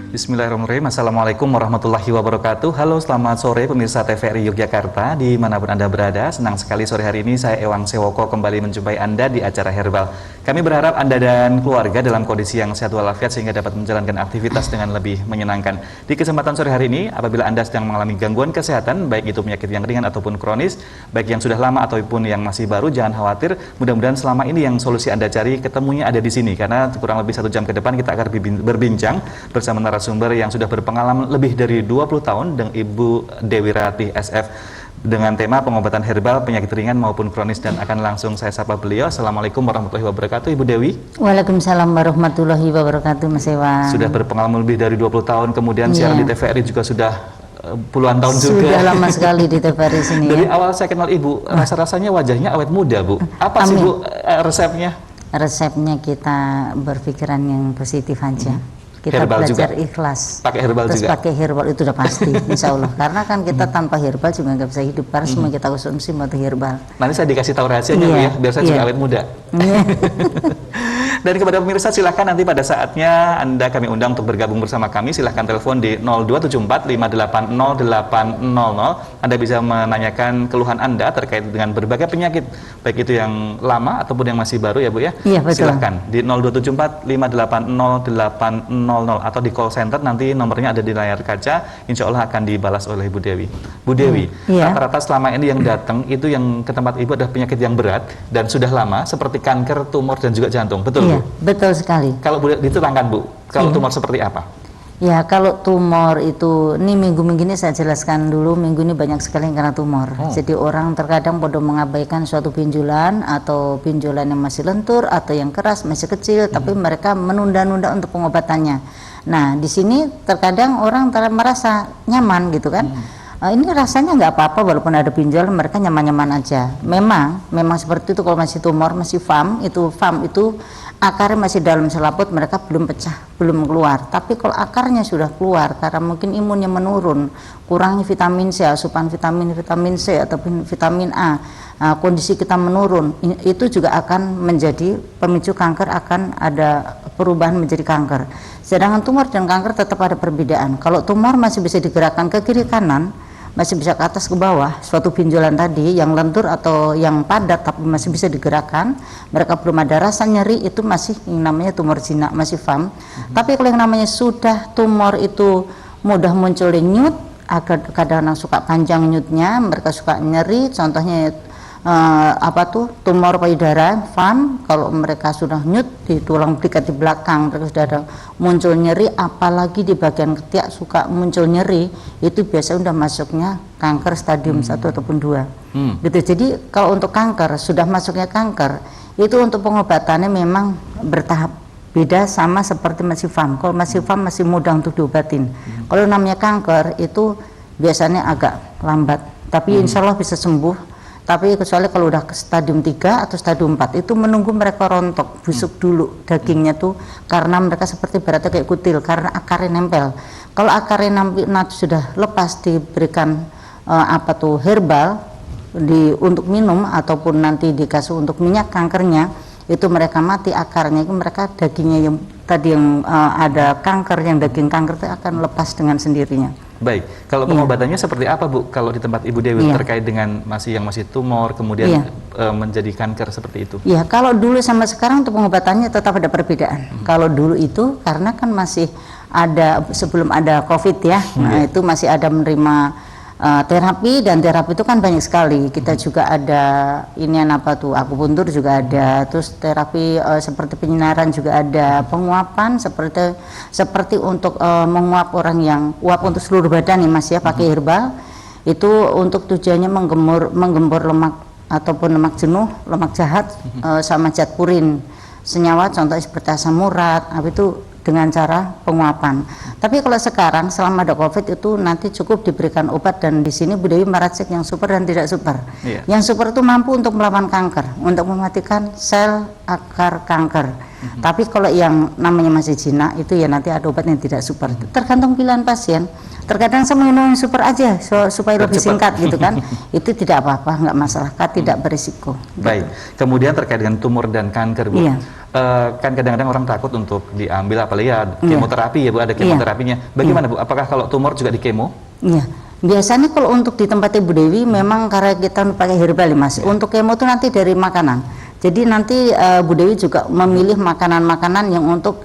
Bismillahirrahmanirrahim. Assalamualaikum warahmatullahi wabarakatuh. Halo, selamat sore pemirsa TVRI Yogyakarta dimanapun Anda berada. Senang sekali sore hari ini saya Ewang Sewoko kembali menjumpai Anda di acara Herbal. Kami berharap Anda dan keluarga dalam kondisi yang sehat walafiat sehingga dapat menjalankan aktivitas dengan lebih menyenangkan. Di kesempatan sore hari ini, apabila Anda sedang mengalami gangguan kesehatan, baik itu penyakit yang ringan ataupun kronis, baik yang sudah lama ataupun yang masih baru, jangan khawatir. Mudah-mudahan selama ini yang solusi Anda cari ketemunya ada di sini, karena kurang lebih 1 jam ke depan kita akan berbincang bersama narasumber yang sudah berpengalaman lebih dari 20 tahun dengan Ibu Dewi Ratih SF dengan tema pengobatan herbal penyakit ringan maupun kronis, dan akan langsung saya sapa beliau. Assalamualaikum warahmatullahi wabarakatuh, Ibu Dewi. Waalaikumsalam warahmatullahi wabarakatuh, Mas Ewan. Sudah berpengalaman lebih dari 20 tahun, kemudian siaran di TVRI juga sudah puluhan tahun juga. Sudah lama sekali di TVRI sini. Dari awal saya kenal Ibu, rasa-rasanya wajahnya awet muda, Bu. Apa sih, Bu, resepnya? Resepnya kita berpikiran yang positif aja. Kita herbal belajar juga? Ikhlas. Pakai herbal terus juga? Pakai herbal itu udah pasti, insya Allah. Karena kan kita tanpa herbal juga nggak bisa hidup. Karena semua kita konsumsi mau herbal. Nanti saya dikasih tahu rahasianya, Bu, ya, biar saya juga awet muda. Dan kepada pemirsa, silahkan nanti pada saatnya Anda kami undang untuk bergabung bersama kami. Silahkan telepon di 0274 580 800. Anda bisa menanyakan keluhan Anda terkait dengan berbagai penyakit, baik itu yang lama ataupun yang masih baru, ya, Bu, ya. Iya, betul. Silahkan di 0274 580 800 atau di call center, nanti nomornya ada di layar kaca. Insya Allah akan dibalas oleh Ibu Dewi. Bu Dewi, rata-rata selama ini yang datang itu yang ke tempat Ibu adalah penyakit yang berat dan sudah lama, seperti kanker, tumor, dan juga jantung, betul? Iya, betul sekali. Kalau boleh diterangkan, Bu, kalau tumor seperti apa? Ya, kalau tumor itu, ini minggu-minggu ini saya jelaskan dulu. Minggu ini banyak sekali yang kena tumor. Jadi orang terkadang pada mengabaikan suatu pinjulan, atau pinjulan yang masih lentur atau yang keras masih kecil, tapi mereka menunda-nunda untuk pengobatannya. Nah, di sini terkadang orang merasa nyaman gitu kan. Ini rasanya nggak apa-apa walaupun ada pinjol, mereka nyaman-nyaman aja. Memang seperti itu. Kalau masih tumor, masih FAM itu akarnya masih dalam selaput, mereka belum pecah, belum keluar. Tapi kalau akarnya sudah keluar karena mungkin imunnya menurun, kurangnya vitamin C, asupan vitamin C ataupun vitamin A, kondisi kita menurun, itu juga akan menjadi pemicu kanker, akan ada perubahan menjadi kanker. Sedangkan tumor dan kanker tetap ada perbedaan. Kalau tumor masih bisa digerakkan ke kiri kanan, masih bisa ke atas ke bawah, suatu pinjolan tadi yang lentur atau yang padat tapi masih bisa digerakkan, mereka belum ada rasa nyeri, itu masih yang namanya tumor jinak, masih FAM. Tapi kalau yang namanya sudah tumor itu mudah muncul nyut, kadang-kadang suka panjang nyutnya, mereka suka nyeri, contohnya tumor payudara, FAM. Kalau mereka sudah nyut di tulang belikat di belakang, terus sudah ada muncul nyeri, apalagi di bagian ketiak suka muncul nyeri, itu biasanya udah masuknya kanker stadium 1 ataupun 2. Gitu. Jadi kalau untuk kanker, sudah masuknya kanker, itu untuk pengobatannya memang bertahap. Beda sama seperti masih FAM. Kalau masih FAM masih mudah untuk diobatin. Kalau namanya kanker itu biasanya agak lambat, tapi insya Allah bisa sembuh. Tapi kecuali kalau udah ke stadium 3 atau stadium 4, itu menunggu mereka rontok, busuk dulu dagingnya tuh, karena mereka seperti beratnya kayak kutil, karena akarnya nempel. Kalau akarnya nanti sudah lepas, diberikan herbal untuk minum ataupun nanti dikasih untuk minyak kankernya, itu mereka mati akarnya, itu mereka dagingnya yang tadi yang ada kanker, yang daging kanker itu akan lepas dengan sendirinya. Baik, kalau pengobatannya seperti apa, Bu, kalau di tempat Ibu Dewi terkait dengan yang masih tumor kemudian menjadi kanker seperti itu? Iya, kalau dulu sama sekarang untuk pengobatannya tetap ada perbedaan. Kalau dulu itu karena kan masih ada, sebelum ada COVID ya, nah itu masih ada menerima terapi, dan terapi itu kan banyak sekali. Kita juga ada akupuntur juga ada, terus terapi seperti penyinaran juga ada, penguapan seperti untuk menguap orang yang uap untuk seluruh badan nih, Mas, ya, pakai herbal. Itu untuk tujuannya menggembur lemak ataupun lemak jenuh, lemak jahat, sama zat purin senyawa, contohnya seperti asam urat, itu dengan cara penguapan. Tapi kalau sekarang selama ada COVID itu nanti cukup diberikan obat, dan di sini Bu Dewi meracik yang super dan tidak super. Yang super itu mampu untuk melawan kanker, untuk mematikan sel akar kanker. Tapi kalau yang namanya masih jinak itu ya nanti ada obat yang tidak super. Tergantung pilihan pasien. Terkadang saya minum yang super aja supaya lebih singkat gitu kan. Itu tidak apa-apa, nggak masalah, tidak berisiko. Baik. Kemudian terkait dengan tumor dan kanker, Bu. kan kadang-kadang orang takut untuk diambil, apalagi ya kemoterapi ya Bu, ada kemoterapinya. Bagaimana Bu? Apakah kalau tumor juga di kemo? Iya. Biasanya kalau untuk di tempat Ibu Dewi memang karena kita pakai herbal Mas. Untuk kemo itu nanti dari makanan. Jadi nanti Bu Dewi juga memilih makanan-makanan yang untuk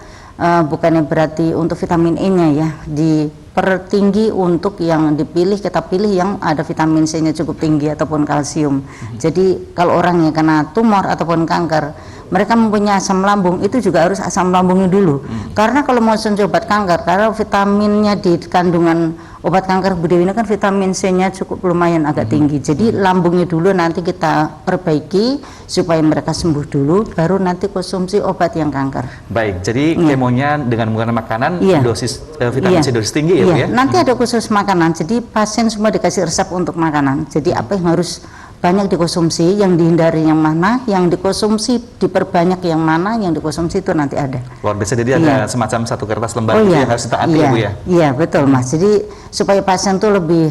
bukannya berarti untuk vitamin E-nya ya, dipertinggi untuk yang dipilih, kita pilih yang ada vitamin C-nya cukup tinggi ataupun kalsium. Jadi kalau orang yang kena tumor ataupun kanker, mereka mempunyai asam lambung, itu juga harus asam lambungnya dulu. Karena kalau mau obat kanker, karena vitaminnya di kandungan obat kanker Bu Dewi ini kan vitamin C-nya cukup lumayan agak tinggi. Jadi lambungnya dulu nanti kita perbaiki supaya mereka sembuh dulu, baru nanti konsumsi obat yang kanker. Baik, jadi kemonya dengan menggunakan makanan dosis vitamin C dosis tinggi ya Bu ya? Nanti ada khusus makanan, jadi pasien semua dikasih resep untuk makanan. Jadi apa yang harus banyak dikonsumsi, yang dihindari yang mana, yang dikonsumsi diperbanyak yang mana, yang dikonsumsi itu nanti ada. Luar biasa, jadi ada semacam satu kertas lembar yang harus ditaati ya Bu ya? Iya betul Mas, jadi supaya pasien tuh lebih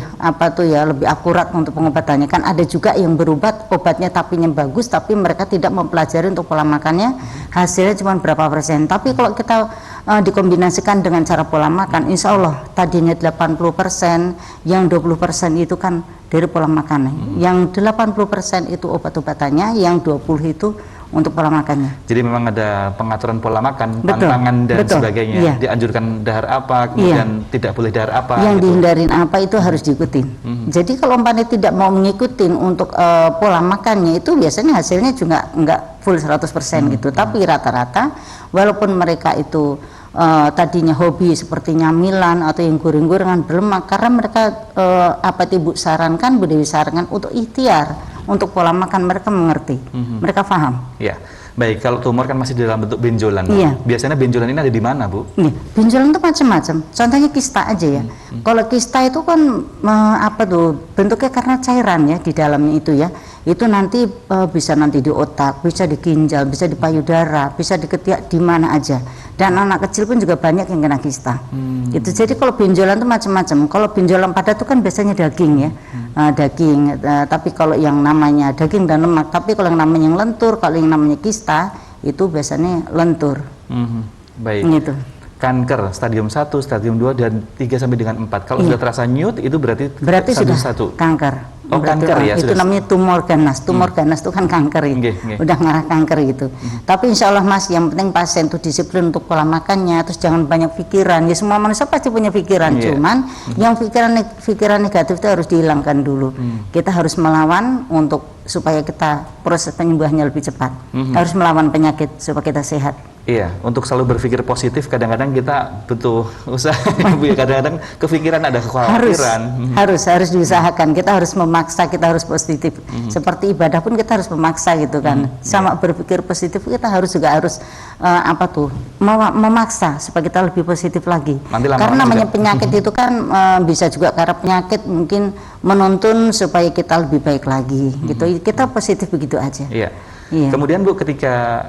lebih akurat untuk pengobatannya. Kan ada juga yang berobat obatnya tapinya bagus, tapi mereka tidak mempelajari untuk pola makannya, hasilnya cuma berapa persen. Tapi kalau kita dikombinasikan dengan cara pola makan, insya Allah tadinya 80%, yang 20% itu kan dari pola makannya, yang 80% itu obat-obatannya, yang 20% itu untuk pola makannya. Jadi memang ada pengaturan pola makan, pantangan dan sebagainya. Dianjurkan dahar apa, kemudian tidak boleh dahar apa. Yang dihindarin apa itu harus diikutin. Jadi kalau umpamanya tidak mau mengikuti untuk pola makannya, itu biasanya hasilnya juga nggak full 100% gitu. Tapi rata-rata walaupun mereka itu tadinya hobi seperti nyamilan atau yang goreng-gorengan berlemak, karena mereka Ibu sarankan, Bu Dewi sarankan untuk ikhtiar untuk pola makan, mereka mengerti, mereka paham. Ya, baik. Kalau tumor kan masih dalam bentuk benjolan. Biasanya benjolan ini ada di mana Bu? Benjolan itu macam-macam. Contohnya kista aja ya. Kalau kista itu kan bentuknya karena cairan ya di dalamnya itu ya. Itu nanti bisa nanti di otak, bisa di ginjal, bisa di payudara, bisa di ketiak, di mana aja. Dan anak kecil pun juga banyak yang kena kista. Itu jadi kalau benjolan itu macam-macam. Kalau benjolan padat itu kan biasanya daging ya, daging. Tapi kalau yang namanya daging dan lemak, tapi kalau yang namanya yang lentur, kalau yang namanya kista itu biasanya lentur. Baik. Gitu. Kanker stadium 1, stadium 2 dan 3 sampai dengan 4. Kalau sudah terasa nyut itu berarti sudah 1. kanker. Oh, kanker ya. Itu namanya tumor ganas. Tumor ganas itu kan kanker ya. Udah ngarah kanker gitu. Tapi insya Allah Mas, yang penting pasien itu disiplin untuk pola makannya, terus jangan banyak pikiran. Ya semua manusia pasti punya pikiran, cuman yang pikiran negatif itu harus dihilangkan dulu. Kita harus melawan untuk supaya kita proses penyembuhannya lebih cepat. Harus melawan penyakit supaya kita sehat. Iya, untuk selalu berpikir positif kadang-kadang kita butuh usaha. Kadang-kadang kepikiran ada kekhawatiran. Harus diusahakan. Kita harus memaksa, kita harus positif. Seperti ibadah pun kita harus memaksa gitu kan. Sama berpikir positif kita harus memaksa supaya kita lebih positif lagi. Karena namanya penyakit itu kan bisa juga karena penyakit mungkin menuntun supaya kita lebih baik lagi gitu. Kita positif begitu aja. Kemudian Bu, ketika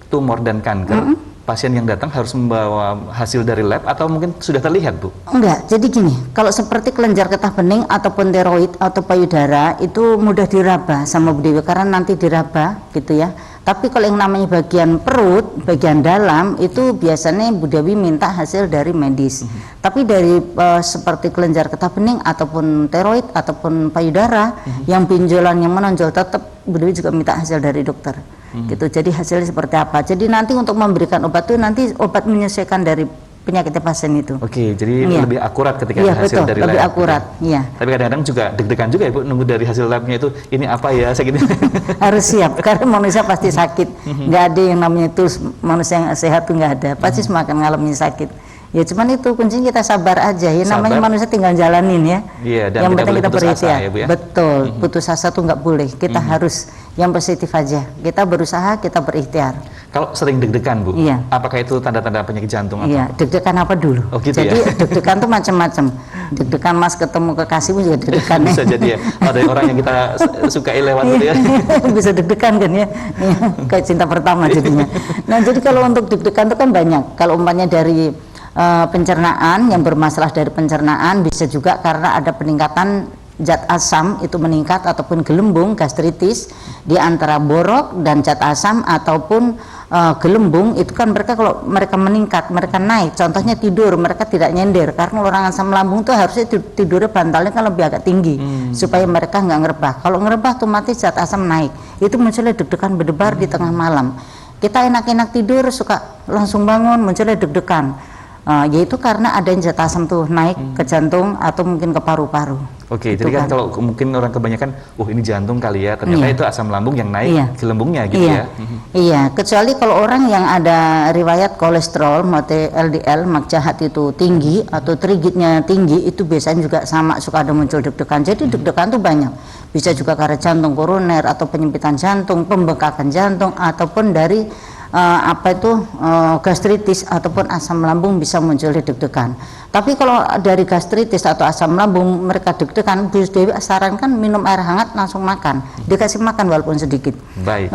tumor dan kanker, pasien yang datang harus membawa hasil dari lab atau mungkin sudah terlihat Bu? Enggak, jadi gini, kalau seperti kelenjar getah bening ataupun tiroid atau payudara itu mudah diraba sama Bu Dewi karena nanti diraba gitu ya. Tapi kalau yang namanya bagian perut, bagian dalam itu biasanya Bu Dewi minta hasil dari medis. Tapi dari seperti kelenjar getah bening ataupun tiroid ataupun payudara yang benjolan yang menonjol, tetap Bu Dewi juga minta hasil dari dokter. Gitu. Jadi hasilnya seperti apa? Jadi nanti untuk memberikan obat itu nanti obat menyesuaikan dari penyakitnya pasien itu. Oke, jadi lebih akurat ketika hasil dari lab. Lebih akurat, Tapi kadang-kadang juga deg-degan juga ya Bu, nunggu dari hasil labnya itu, ini apa ya, segini. Harus siap, karena manusia pasti sakit. Nggak ada yang namanya itu manusia yang sehat tuh nggak ada. Pasti semua akan ngalamin sakit. Ya cuman itu kuncinya kita sabar aja ya, namanya manusia tinggal jalanin ya. Dan yang penting kita berikhtiar. Ya, Bu, ya? Betul, putus asa tuh nggak boleh. Kita harus yang positif aja. Kita berusaha, kita berikhtiar. Kalau sering deg-degan Bu, apakah itu tanda-tanda penyakit jantung? Iya, deg-degan apa dulu? Jadi deg-degan tuh macam-macam. Deg-degan Mas ketemu kekasih pun juga deg-degan. Bisa jadi ya, ada orang yang kita sukai lewat gitu ya. Bisa deg-degan kan ya, kayak cinta pertama jadinya. Nah jadi kalau untuk deg-degan itu kan banyak. Kalau umpamanya dari pencernaan, yang bermasalah dari pencernaan, bisa juga karena ada peningkatan zat asam itu meningkat ataupun gelembung gastritis di antara borok dan zat asam ataupun gelembung itu kan mereka kalau mereka meningkat, mereka naik, contohnya tidur, mereka tidak nyender karena orang asam lambung tuh harusnya tidurnya bantalnya kan lebih agak tinggi supaya mereka nggak ngerebah. Kalau ngerebah otomatis zat asam naik, itu munculnya deg-degan berdebar di tengah malam. Kita enak-enak tidur suka langsung bangun munculnya deg-degan, yaitu karena adanya zat asam tuh naik ke jantung atau mungkin ke paru-paru. Oke, Itu jadi kan kalau mungkin orang kebanyakan, ini jantung kali ya, ternyata itu asam lambung yang naik gelembungnya gitu ya. Iya, kecuali kalau orang yang ada riwayat kolesterol, LDL, mak jahat itu tinggi atau trigidnya tinggi, itu biasanya juga sama suka ada muncul deg-degan. Jadi deg-degan tuh banyak, bisa juga karena jantung koroner atau penyempitan jantung, pembengkakan jantung ataupun dari gastritis ataupun asam lambung bisa muncul deg-degan. Tapi kalau dari gastritis atau asam lambung mereka deg-degan, Bu Dewi sarankan minum air hangat langsung makan, dikasih makan walaupun sedikit. Baik.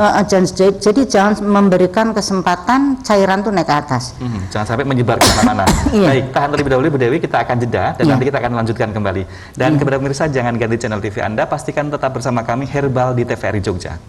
Jadi jangan memberikan kesempatan cairan tuh naik ke atas. Jangan sampai menyebar kemana-mana. Baik, tahan terlebih dahulu Bu Dewi, kita akan jeda dan nanti kita akan lanjutkan kembali. Dan kepada pemirsa jangan ganti channel TV Anda, pastikan tetap bersama kami Herbal di TVRI Jogja.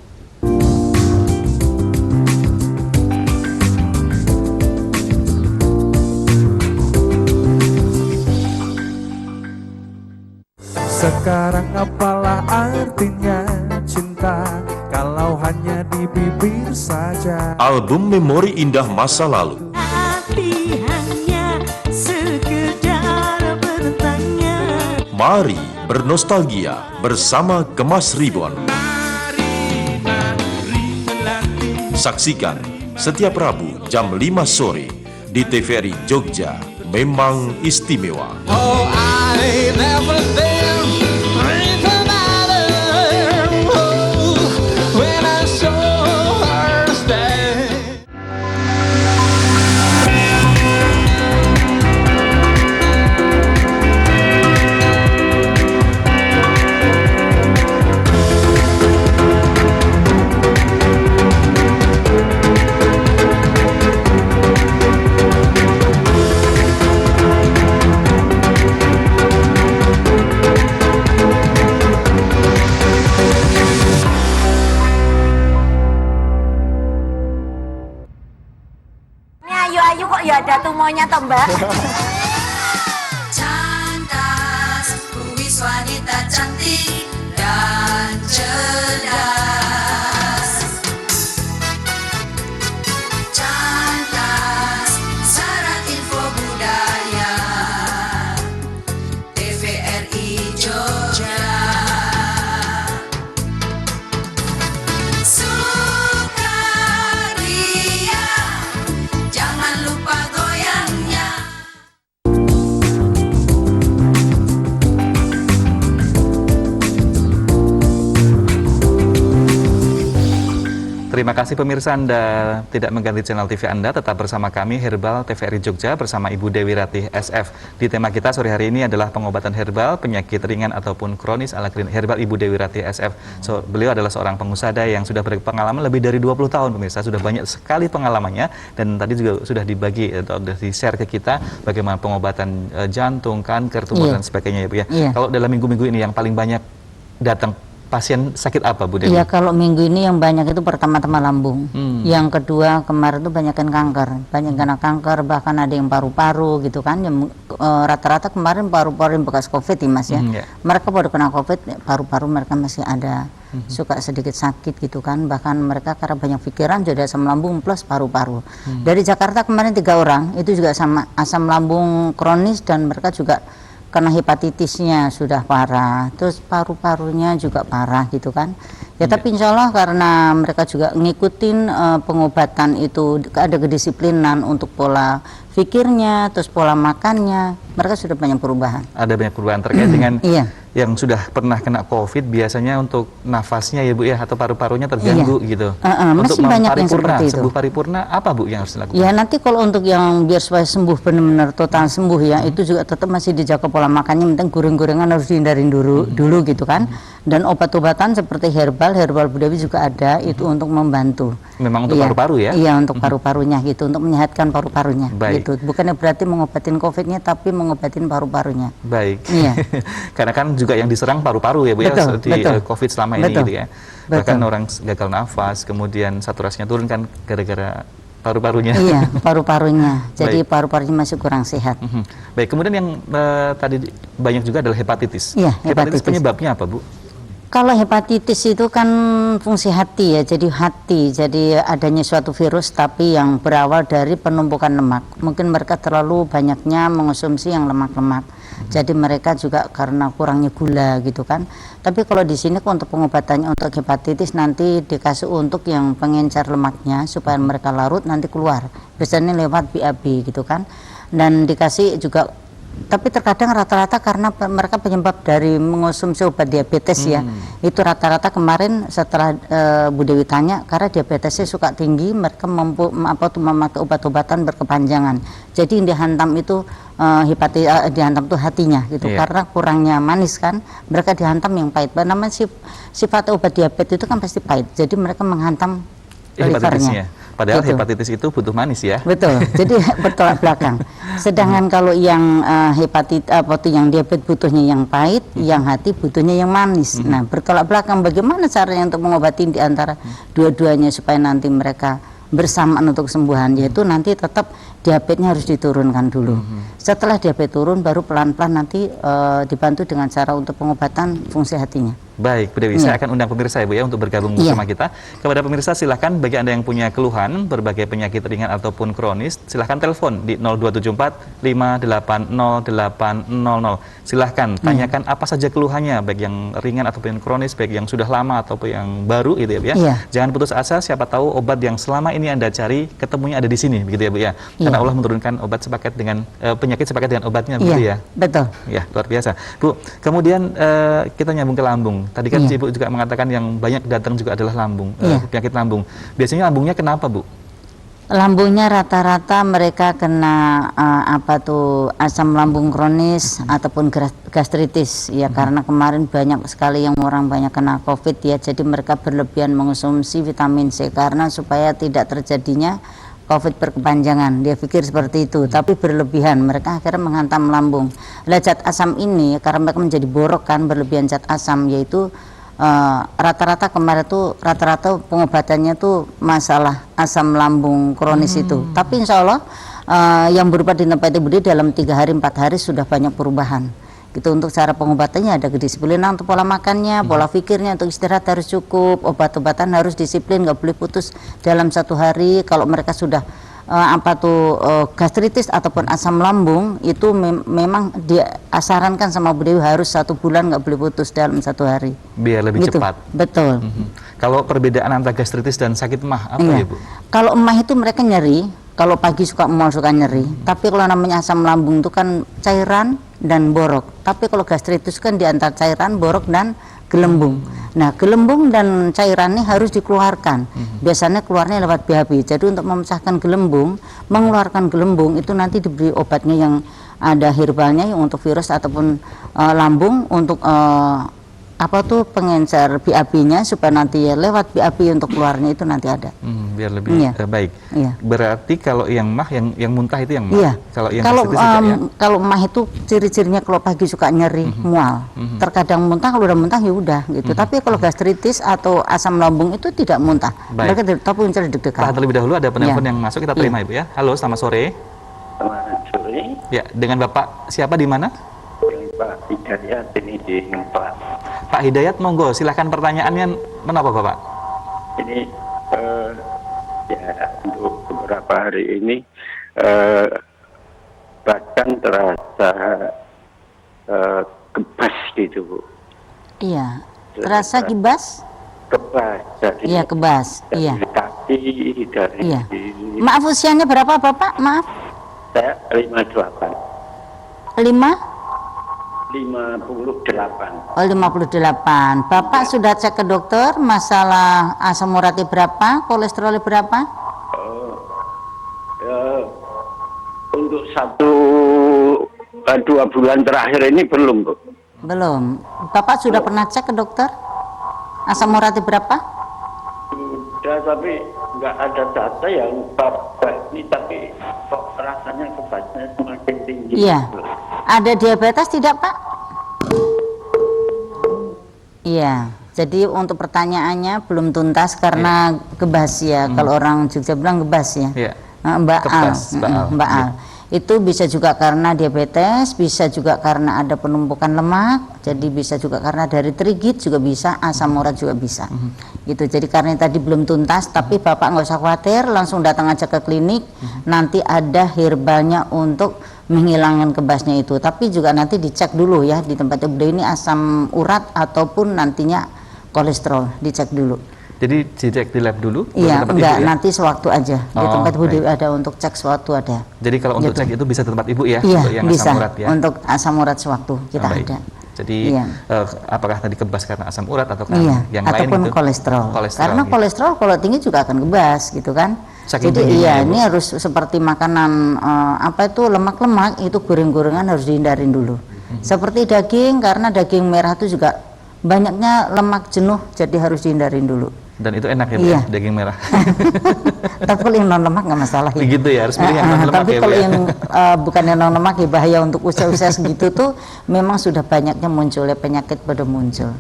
Sekarang apalah artinya cinta kalau hanya di bibir saja. Album Memori Indah Masa Lalu. Hati hanya sekedar bertanya. Mari bernostalgia bersama Gemas Ribbon. Saksikan setiap Rabu jam 5 sore di TVRI Jogja. Memang istimewa. Oh, I never there, when I saw her stay. Ayu-ayu kok ya ada tumonya toh Mbak. Candas, kuis wanita cantik dan cerdas. Candas, syarat info budaya. TVRI Jogja. Sukaria, jangan lupa goyangnya. Terima kasih pemirsa, Anda tidak mengganti channel TV Anda, tetap bersama kami Herbal TVRI Jogja bersama Ibu Dewi Ratih SF. Di tema kita sore hari ini adalah pengobatan herbal, penyakit ringan ataupun kronis ala klinik herbal Ibu Dewi Ratih SF. Beliau adalah seorang pengusaha yang sudah berpengalaman lebih dari 20 tahun pemirsa, sudah banyak sekali pengalamannya dan tadi juga sudah dibagi atau sudah di-share ke kita bagaimana pengobatan jantung, kanker, tumor dan sebagainya ya Bu ya. Kalau dalam minggu-minggu ini yang paling banyak datang pasien sakit apa Bu Dewi? Iya, kalau minggu ini yang banyak itu pertama-tama lambung. Yang kedua kemarin itu banyakan kanker, banyak karena kanker, bahkan ada yang paru-paru gitu kan. Yang rata-rata kemarin paru-paru yang bekas COVID ya Mas ya. Mereka baru kena COVID, paru-paru mereka masih ada suka sedikit sakit gitu kan. Bahkan mereka karena banyak pikiran jadi asam lambung plus paru-paru. Dari Jakarta kemarin 3 orang itu juga sama asam lambung kronis dan mereka juga karena hepatitisnya sudah parah, terus paru-parunya juga parah gitu kan. Ya tapi insya Allah karena mereka juga ngikutin pengobatan itu, ada kedisiplinan untuk pola pikirnya, terus pola makannya, mereka sudah banyak perubahan. Ada banyak perubahan terkait dengan yang sudah pernah kena COVID, biasanya untuk nafasnya ya Bu ya, atau paru-parunya terganggu gitu. Untuk masih banyak yang seperti itu. sembuh paripurna, apa Bu yang harus dilakukan? Ya nanti kalau untuk yang biar supaya sembuh benar-benar total sembuh ya, itu juga tetap masih dijaga pola makannya, penting goreng-gorengan harus dihindarin dulu gitu kan. Dan obat-obatan seperti herbal Bu Dewi juga ada, itu untuk membantu. Memang untuk paru-paru ya? Iya, untuk paru-parunya gitu, untuk menyehatkan paru-parunya. Baik. Gitu. Bukannya berarti mengobatin COVID-nya, tapi mengobatin paru-parunya. Baik. Iya. Karena kan juga yang diserang paru-paru ya Bu ya, Betul, seperti betul. COVID selama ini Betul. gitu ya. Bahkan Betul. orang gagal nafas, kemudian saturasinya turun kan gara-gara paru-parunya. Iya, paru-parunya. Jadi Baik. paru-parunya masih kurang sehat. Baik, kemudian yang tadi banyak juga adalah hepatitis. Iya, Hepatitis hepatitis. penyebabnya apa Bu? Kalau hepatitis itu kan fungsi hati ya, jadi adanya suatu virus tapi yang berawal dari penumpukan lemak. Mungkin mereka terlalu banyaknya mengonsumsi yang lemak-lemak. Jadi mereka juga karena kurangnya gula gitu kan. Tapi kalau di sini untuk pengobatannya untuk hepatitis nanti dikasih untuk yang pengencer lemaknya supaya mereka larut nanti keluar. Biasanya lewat BAB gitu kan. Dan dikasih juga, tapi terkadang rata-rata karena mereka penyebab dari mengonsumsi obat diabetes ya, itu rata-rata kemarin setelah Bu Dewi tanya, karena diabetesnya suka tinggi, mereka memakai obat-obatan berkepanjangan, jadi yang dihantam itu dihantam tuh hatinya gitu, Iya. karena kurangnya manis kan, mereka dihantam yang pahit. Namanya sifat obat diabetes itu kan pasti pahit, jadi mereka menghantam Hepatitisnya. livernya. Padahal Gitu. hepatitis itu butuh manis ya. Betul, jadi bertolak belakang. Sedangkan kalau yang yang diabetes butuhnya yang pahit, yang hati butuhnya yang manis. Nah, bertolak belakang. Bagaimana caranya untuk mengobati di antara dua-duanya supaya nanti mereka bersamaan untuk kesembuhan, yaitu nanti tetap diabetesnya harus diturunkan dulu. Setelah diabetes turun, baru pelan-pelan nanti dibantu dengan cara untuk pengobatan fungsi hatinya. Baik, Bu Dewi, Iya. saya akan undang pemirsa ya Bu ya untuk bergabung Iya. bersama kita. Kepada pemirsa silahkan bagi Anda yang punya keluhan berbagai penyakit ringan ataupun kronis, silahkan telepon di 0274 580 800. Silahkan tanyakan apa saja keluhannya, baik yang ringan ataupun yang kronis, baik yang sudah lama ataupun yang baru gitu ya Bu ya. Iya. Jangan putus asa, siapa tahu obat yang selama ini Anda cari ketemunya ada di sini begitu ya Bu ya. Karena Allah menurunkan obat sepaket dengan penyakit sepaket dengan obatnya begitu ya. Iya, betul. Ya, luar biasa. Bu, kemudian kita nyambung ke lambung. Tadi kan Iya. Ibu juga mengatakan yang banyak datang juga adalah lambung, Iya. penyakit lambung. Biasanya lambungnya kenapa, Bu? Lambungnya rata-rata mereka kena asam lambung kronis ataupun gastritis ya, karena kemarin banyak sekali yang orang banyak kena COVID ya, jadi mereka berlebihan mengonsumsi vitamin C karena supaya tidak terjadinya COVID berkepanjangan. Dia pikir seperti itu, tapi berlebihan mereka akhirnya menghantam lambung. Zat asam ini karena mereka menjadi borok kan, berlebihan zat asam, yaitu rata-rata kemarin tuh rata-rata pengobatannya tuh masalah asam lambung kronis itu. Tapi insya Allah yang berupa di tempat Ibu Dewi dalam 3 hari 4 hari sudah banyak perubahan. Gitu. Untuk cara pengobatannya ada kedisiplinan untuk pola makannya, pola pikirnya, untuk istirahat harus cukup, obat-obatan harus disiplin, nggak boleh putus dalam 1 hari. Kalau mereka sudah gastritis ataupun asam lambung itu memang disarankan sama Bu Dewi harus 1 bulan nggak boleh putus dalam 1 hari. Biar lebih Gitu. cepat. Betul. Kalau perbedaan antara gastritis dan sakit emah apa Iya. ya, Bu? Kalau emah itu mereka nyeri, kalau pagi suka mual suka nyeri. Tapi kalau namanya asam lambung itu kan cairan dan borok. Tapi kalau gastritis kan di antara cairan, borok dan gelembung. Nah, gelembung dan cairan ini harus dikeluarkan. Biasanya keluarnya lewat BAB. Jadi untuk memecahkan gelembung, mengeluarkan gelembung itu nanti diberi obatnya yang ada herbalnya yang untuk virus ataupun lambung, untuk pengencer BAB-nya supaya nanti ya lewat BAB untuk keluarnya itu nanti ada. Biar lebih Iya. baik. Iya. Berarti kalau yang mah yang muntah itu yang mah. Iya. Kalau yang Kalau gastritis juga ya. kalau emah itu ciri-cirinya kalau pagi suka nyeri, mual. Terkadang muntah, kalau udah muntah ya udah gitu. Tapi kalau gastritis atau asam lambung itu tidak muntah. Baik. Mereka tapi mencari deg-degan. Tahan terlebih dahulu, ada penelpon Iya. yang masuk, kita terima Ibu ya. Halo, selamat sore. Selamat sore, Ya, dengan Bapak siapa di mana? Pak Hidayat ini di Ngempat. Pak Hidayat, monggo silahkan pertanyaannya menapa Bapak? Ini untuk beberapa hari ini badan terasa kebas gitu, Bu. Iya. Terasa kibas? Kebas dari Iya, kebas. Iya. kaki, dari Iya. Maaf, usianya berapa Bapak? Maaf. saya 58. 58. Oh, 58. Bapak sudah cek ke dokter masalah asam uratnya berapa, kolesterolnya berapa? Untuk 2 bulan terakhir ini belum, Bu. Belum. Bapak sudah pernah cek ke dokter? Asam uratnya berapa? Sudah, tapi nggak ada data yang ini, tapi kok rasanya kebasnya semakin tinggi. Iya. Ada diabetes tidak, Pak? Iya, jadi untuk pertanyaannya belum tuntas karena gebas ya. Kalau orang Jogja bilang gebas ya. Iya. Baal. Kebas, baal. Baal. Itu bisa juga karena diabetes, bisa juga karena ada penumpukan lemak, jadi bisa juga karena dari trigid juga bisa, asam urat juga bisa. Gitu. Jadi karena tadi belum tuntas, tapi Bapak nggak usah khawatir, langsung datang aja ke klinik. Nanti ada herbalnya untuk menghilangkan kebasnya itu. Tapi juga nanti dicek dulu ya di tempat Ibu Dewi ini asam urat ataupun nantinya kolesterol, dicek dulu. Jadi dicek di lab dulu? Iya, tempat enggak, Ibu, ya? nanti sewaktu aja. Di Oh, tempat Ibu baik. Dewi ada untuk cek sewaktu ada. Jadi kalau untuk Gitu. cek itu bisa di tempat Ibu ya? Iya, untuk yang bisa. asam urat ya? Untuk asam urat sewaktu kita Baik. ada. Jadi Iya. apakah tadi kebas karena asam urat atau Iya, yang lain ataupun gitu? kolesterol. Karena gitu. kolesterol kalau tinggi juga akan kebas gitu kan. Saking Jadi tingginya iya, ya, Bu? ini harus seperti makanan apa itu lemak-lemak itu goreng-gorengan harus dihindarin dulu. Seperti daging, karena daging merah itu juga banyaknya lemak jenuh, jadi harus dihindarin dulu. Dan itu enak ya, Bu, Iya. ya, daging merah. Tapi kalau yang non lemak nggak masalah ya. Begitu ya, harus pilih yang non lemak Tapi ya, Bu, kalau ya? yang bukan yang non lemak ya bahaya untuk usia-usia segitu tuh memang sudah banyaknya munculnya penyakit pada muncul.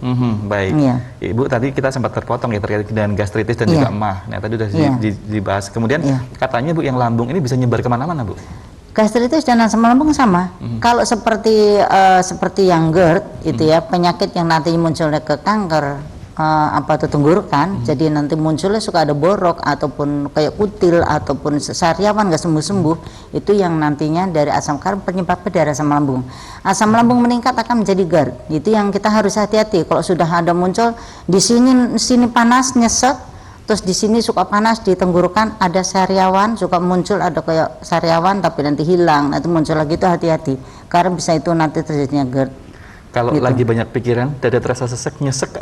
Baik. Iya. Ibu tadi kita sempat terpotong ya terkait dengan gastritis dan Iya. juga emah. Nah tadi sudah Iya. dibahas. Kemudian Iya. katanya Bu yang lambung ini bisa nyebar kemana-mana Bu? Gastritis dan asam lambung sama. Kalau seperti yang GERD itu ya penyakit yang nanti munculnya ke kanker apa itu tenggorokan, jadi nanti munculnya suka ada borok ataupun kayak kutil ataupun sariawan nggak sembuh-sembuh, itu yang nantinya dari asam karena penyebabnya dari asam lambung. Asam lambung meningkat akan menjadi GERD. Itu yang kita harus hati-hati. Kalau sudah ada muncul di sini panas nyesek, terus di sini suka panas di tenggorokan ada sariawan, suka muncul ada kayak sariawan tapi nanti hilang, nanti muncul lagi, itu hati-hati karena bisa itu nanti terjadinya GERD. Kalau Gitu. lagi banyak pikiran, dada terasa sesek, nyesek.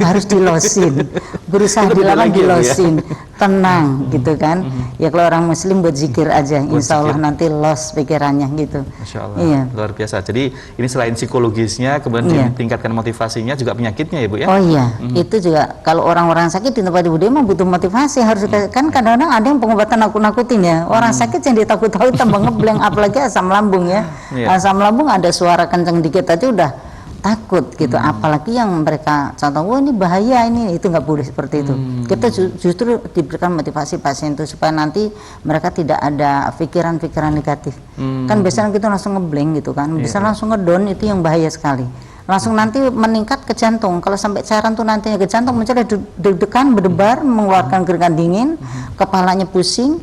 Harus dilosin, berusaha Itu benar dilawan lagi ya, Bu, ya? dilosin, tenang gitu kan. Ya kalau orang muslim buat zikir aja, Buat insya Allah zikir. nanti los pikirannya gitu. Masya Allah, Iya. luar biasa. Jadi ini selain psikologisnya, kemudian Iya. ditingkatkan motivasinya, juga penyakitnya ya Bu ya? Oh iya, itu juga kalau orang-orang sakit di tempat Ibu Dewi mah butuh motivasi, harus kan kadang-kadang ada yang pengobatan nakut-nakutin ya. Orang sakit yang ditakut-takut tambah ngebleng, apalagi asam lambung ya. Iya. Asam lambung ada suara kenceng dikit aja udah takut gitu, apalagi yang mereka contoh, wah ini bahaya ini, itu nggak boleh seperti itu. Kita justru diberikan motivasi pasien itu supaya nanti mereka tidak ada pikiran-pikiran negatif. Kan biasanya kita langsung ngebleng gitu kan, bisa langsung ngedon, itu yang bahaya sekali. Langsung nanti meningkat ke jantung. Kalau sampai cairan tuh nantinya ke jantung mencoba deg-degan, berdebar, mengeluarkan keringat dingin, kepalanya pusing,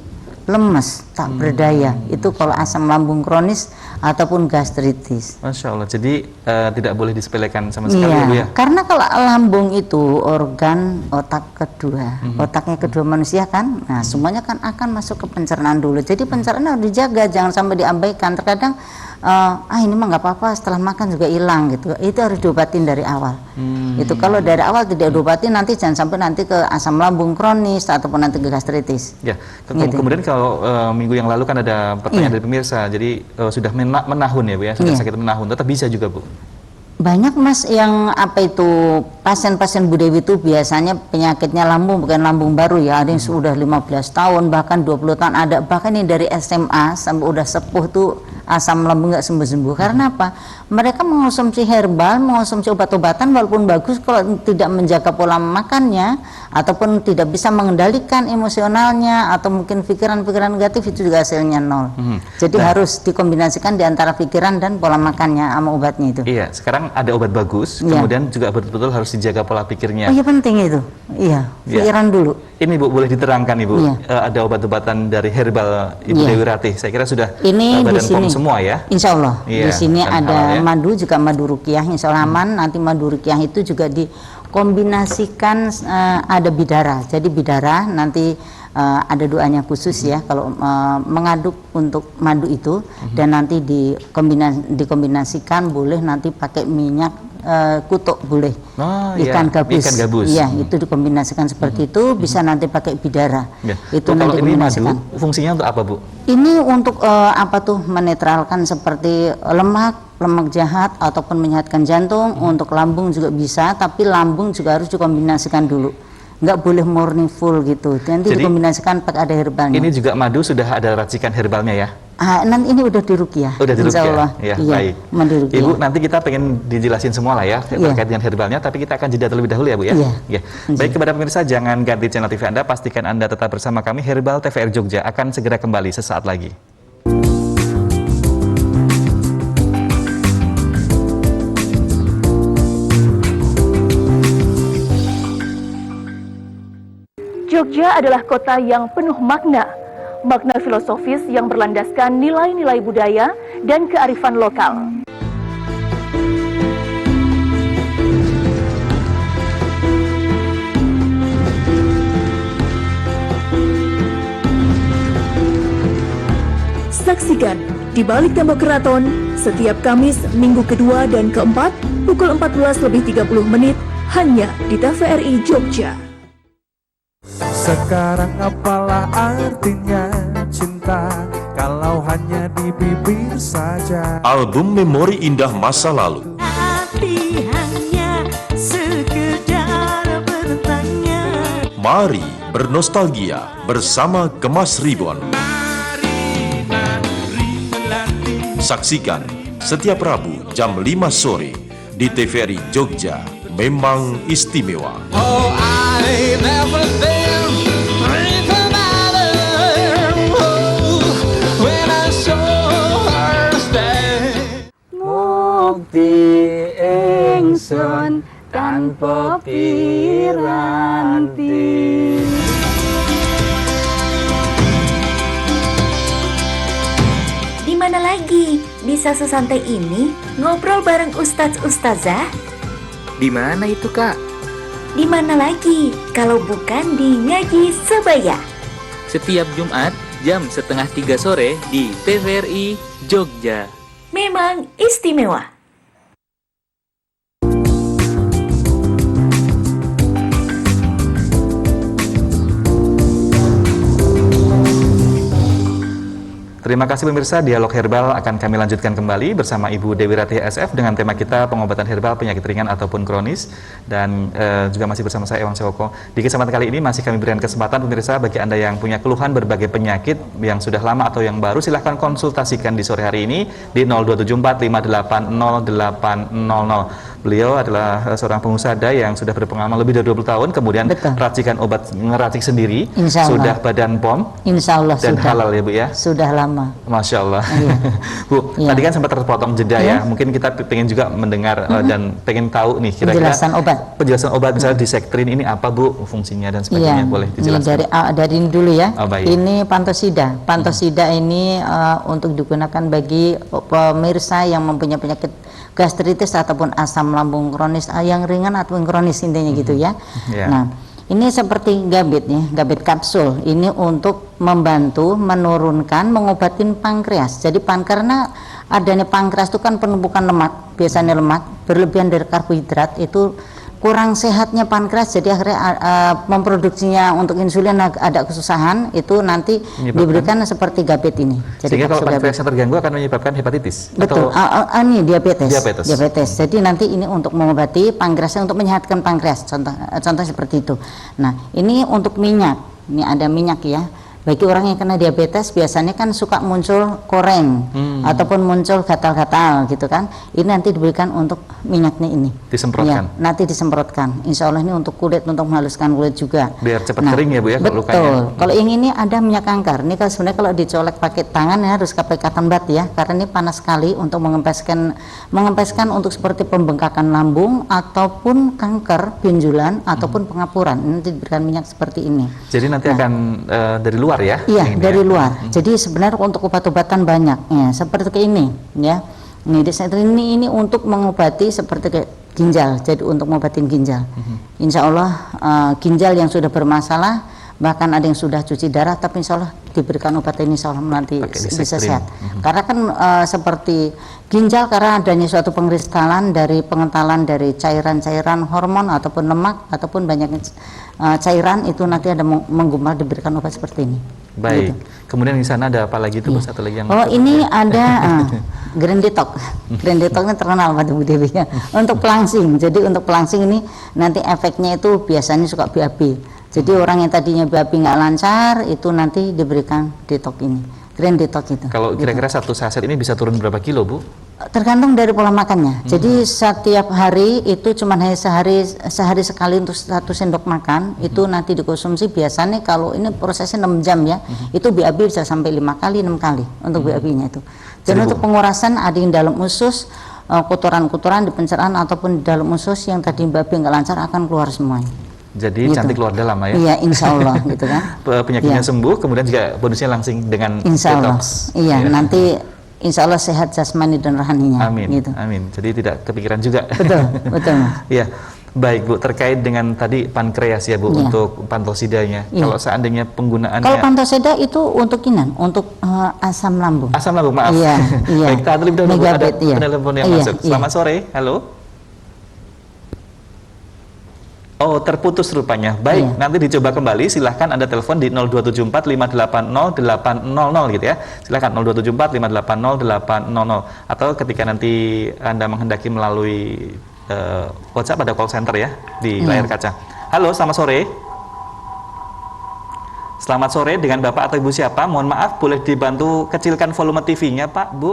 lemes, tak berdaya. Itu kalau asam lambung kronis ataupun gastritis. Masya Allah, jadi tidak boleh disepelekan sama sekali ya Bu ya? Karena kalau lambung itu organ otak kedua, otaknya kedua manusia kan, nah semuanya kan akan masuk ke pencernaan dulu. Jadi pencernaan harus dijaga, jangan sampai diabaikan. Terkadang ini mah nggak apa-apa, setelah makan juga hilang gitu. Itu harus diobatin dari awal. Itu kalau dari awal tidak diobatin, nanti jangan sampai nanti ke asam lambung kronis ataupun nanti ke gastritis. Ya, Gitu. kemudian kalau minggu yang lalu kan ada pertanyaan Iya. dari pemirsa, jadi sudah menahun ya Bu ya, sudah Iya. sakit menahun, tetap bisa juga Bu? Banyak Mas yang apa itu pasien-pasien Bu Dewi itu biasanya penyakitnya lambung, bukan lambung baru ya, ada yang sudah 15 tahun bahkan 20 tahun ada, bahkan yang dari SMA sampai udah sepuh tuh asam lambung nggak sembuh-sembuh. Karena apa? Mereka mengonsumsi herbal, mengonsumsi obat-obatan walaupun bagus, kalau tidak menjaga pola makannya ataupun tidak bisa mengendalikan emosionalnya atau mungkin pikiran-pikiran negatif, itu juga hasilnya nol. Jadi harus dikombinasikan di antara pikiran dan pola makannya sama obatnya itu. Iya, sekarang ada obat bagus, Iya. kemudian juga betul-betul harus dijaga pola pikirnya. Oh iya penting itu. Iya, Iya. pikiran dulu. Ini Bu, boleh diterangkan Ibu, Iya. ada obat-obatan dari herbal Ibu Iya. Dewi Ratih. Saya kira sudah Ini di Badan POM sini semua ya. Insya Allah Iya, di sini dan ada halal ya. madu, juga madu ruqyah, insya Allah aman. Nanti madu ruqyah itu juga dikombinasikan ada bidara. Jadi bidara nanti ada doanya khusus ya kalau mengaduk untuk madu itu, dan nanti dikombinasikan boleh nanti pakai minyak kutuk boleh. Oh, iya, ikan gabus. ikan gabus. Iya, itu dikombinasikan seperti itu, bisa nanti pakai bidara. Ya. Itu Bu, kalau nanti ini madu, dikombinasikan. fungsinya untuk apa Bu? Ini untuk apa tuh menetralkan seperti lemak jahat ataupun menyehatkan jantung. Untuk lambung juga bisa, tapi lambung juga harus dikombinasikan dulu. Nggak boleh murni full gitu. Nanti Jadi, dikombinasikan pakai ada herbalnya. Ini juga madu sudah ada racikan herbalnya ya? Nanti ini udah diruqyah. Udah Insya diruqyah. Allah. Ya, Iya, baik. mendiruqyah. Ibu, nanti kita pengen dijelasin semua lah ya Iya. terkait dengan herbalnya, tapi kita akan jeda terlebih dahulu ya Bu ya. Iya. Ya. Baik, kepada pemirsa jangan ganti channel TV Anda, pastikan Anda tetap bersama kami. Herbal TVRI Jogja akan segera kembali sesaat lagi. Jogja adalah kota yang penuh makna filosofis yang berlandaskan nilai-nilai budaya dan kearifan lokal. Saksikan Di Balik Tembok Keraton setiap Kamis, Minggu kedua dan keempat pukul 14.30 hanya di TVRI Jogja. Sekarang apalah artinya cinta kalau hanya di bibir saja. Album Memori Indah Masa Lalu. Hati hanya sekedar bertanya. Mari bernostalgia bersama Kemas Ribbon. Saksikan setiap Rabu jam 5 sore di TVRI Jogja. Memang istimewa. Oh, I never been with another. Oh, when I saw her stay. Mukti ingsun tanpa piranti. Di mana lagi bisa sesantai ini ngobrol bareng ustadz-ustazah? Di mana itu, Kak? Di mana lagi kalau bukan di Ngaji Sebaya? Setiap Jumat jam 2:30 sore di TVRI Jogja. Memang istimewa. Terima kasih pemirsa, Dialog Herbal akan kami lanjutkan kembali bersama Ibu Dewi Ratih SF dengan tema kita pengobatan herbal penyakit ringan ataupun kronis, dan juga masih bersama saya Ewang Sewoko. Di kesempatan kali ini masih kami berikan kesempatan pemirsa bagi Anda yang punya keluhan berbagai penyakit yang sudah lama atau yang baru, silahkan konsultasikan di sore hari ini di 0274 580800. Beliau adalah seorang pengusaha yang sudah berpengalaman lebih dari 20 tahun, kemudian Betul. racikan obat, ngeracik sendiri, Insya Allah. sudah badan POM, Insya Allah dan sudah. halal ya Bu ya? Sudah lama. Masya Allah. Iya. Bu, Iya. tadi kan sempat terpotong jeda Iya. ya, mungkin kita pengen juga mendengar dan pengen tahu nih kira-kira penjelasan obat misalnya di Sektrin ini apa Bu fungsinya dan sebagainya, boleh Ini dijelaskan? dari ini dulu ya. Oh, baik. Ini Pantosida. Pantosida ini untuk digunakan bagi pemirsa yang mempunyai penyakit gastritis ataupun asam lambung kronis, yang ringan ataupun kronis intinya gitu ya. Yeah. Nah, ini seperti gabit nih, gabit kapsul. Ini untuk membantu menurunkan, mengobatin pankreas. Jadi karena adanya pankreas itu kan penumpukan lemak, biasanya lemak berlebihan dari karbohidrat, itu kurang sehatnya pankreas, jadi akhirnya memproduksinya untuk insulin ada kesusahan, itu nanti diberikan seperti gabit ini. Jadi sehingga kalau kapsul pankreasnya terganggu akan menyebabkan hepatitis? Betul, ini diabetes. Diabetes. Jadi nanti ini untuk mengobati pankreasnya, untuk menyehatkan pankreas, contoh seperti itu. Nah, ini untuk minyak, ini ada minyak ya. Bagi orang yang kena diabetes biasanya kan suka muncul koreng ataupun muncul gatal-gatal gitu kan. Ini nanti diberikan untuk minyaknya ini. Disemprotkan? Ya, nanti disemprotkan. Insya Allah ini untuk kulit, untuk menghaluskan kulit juga. Biar cepat kering ya Bu ya kalau betul. lukanya? Kalau yang ini ada minyak angker. Ini kalau sebenarnya kalau dicolek pakai tangan ya harus pakai cotton bud ya, karena ini panas sekali untuk mengempeskan untuk seperti pembengkakan lambung ataupun kanker benjulan ataupun pengapuran. Ini nanti diberikan minyak seperti ini. Jadi nanti akan dari luar ya? Iya, dari luar. Jadi sebenarnya untuk obat-obatan banyak ya, seperti kayak ini ya. Ini untuk mengobati seperti kayak ginjal. Jadi untuk mengobatin ginjal. Insya Allah ginjal yang sudah bermasalah, bahkan ada yang sudah cuci darah, tapi insya Allah diberikan obat ini, insya Allah nanti bisa sehat. Karena kan seperti ginjal, karena adanya suatu pengkristalan dari pengentalan dari cairan-cairan hormon ataupun lemak ataupun banyak cairan, itu nanti ada menggumpal, diberikan obat seperti ini. Baik. Gitu. Kemudian di sana ada apa lagi itu Bu? Satu lagi yang ini ada Green Detox. Green Detox ini terkenal pada Bu Dewi ya. Untuk pelangsing. Jadi untuk pelangsing ini nanti efeknya itu biasanya suka BAB. Jadi orang yang tadinya BAB nggak lancar itu nanti diberikan detox ini. Grand Detox itu. Kalau kira-kira satu saset ini bisa turun berapa kilo, Bu? Tergantung dari pola makannya. Jadi setiap hari itu cuma hanya sehari sekali untuk 1 sendok makan. Itu nanti dikonsumsi biasanya kalau ini prosesnya 6 jam ya. Itu BAB bisa sampai 5 kali 6 kali untuk BAB-nya itu. Dan untuk pengurasan ada yang dalam usus, kotoran-kotoran di pencernaan ataupun di dalam usus yang tadi BAB nggak lancar akan keluar semuanya. Jadi Gitu. cantik keluar dalam ya. Iya, insya Allah gitu kan. Penyakitnya Iya. sembuh, kemudian juga bonusnya langsing dengan Insya Allah. detox. Iya, Ya. nanti insya Allah sehat jasmani dan rohaninya. Amin, Gitu. amin. Jadi tidak kepikiran juga. Betul, betul Mas. Iya, baik Bu. Terkait dengan tadi pankreas ya Bu, Iya. untuk pantosidanya. Iya. Kalau seandainya penggunaannya Kalau pantosida itu untuk inan, untuk asam lambung. asam lambung, maaf. Iya, iya. Baik, tahan terlebih dahulu Bu. Ada Megabet, iya. telepon yang Iya, masuk. iya. Selamat sore, halo. Oh, terputus rupanya. Baik, Iya. nanti dicoba kembali. Silahkan Anda telepon di 0274 580 800 gitu ya. Silahkan 0274 580 800. Atau ketika nanti Anda menghendaki melalui WhatsApp ada call center ya di Iya. layar kaca. Halo, selamat sore. Selamat sore, dengan Bapak atau Ibu siapa? Mohon maaf, boleh dibantu kecilkan volume TV-nya, Pak, Bu?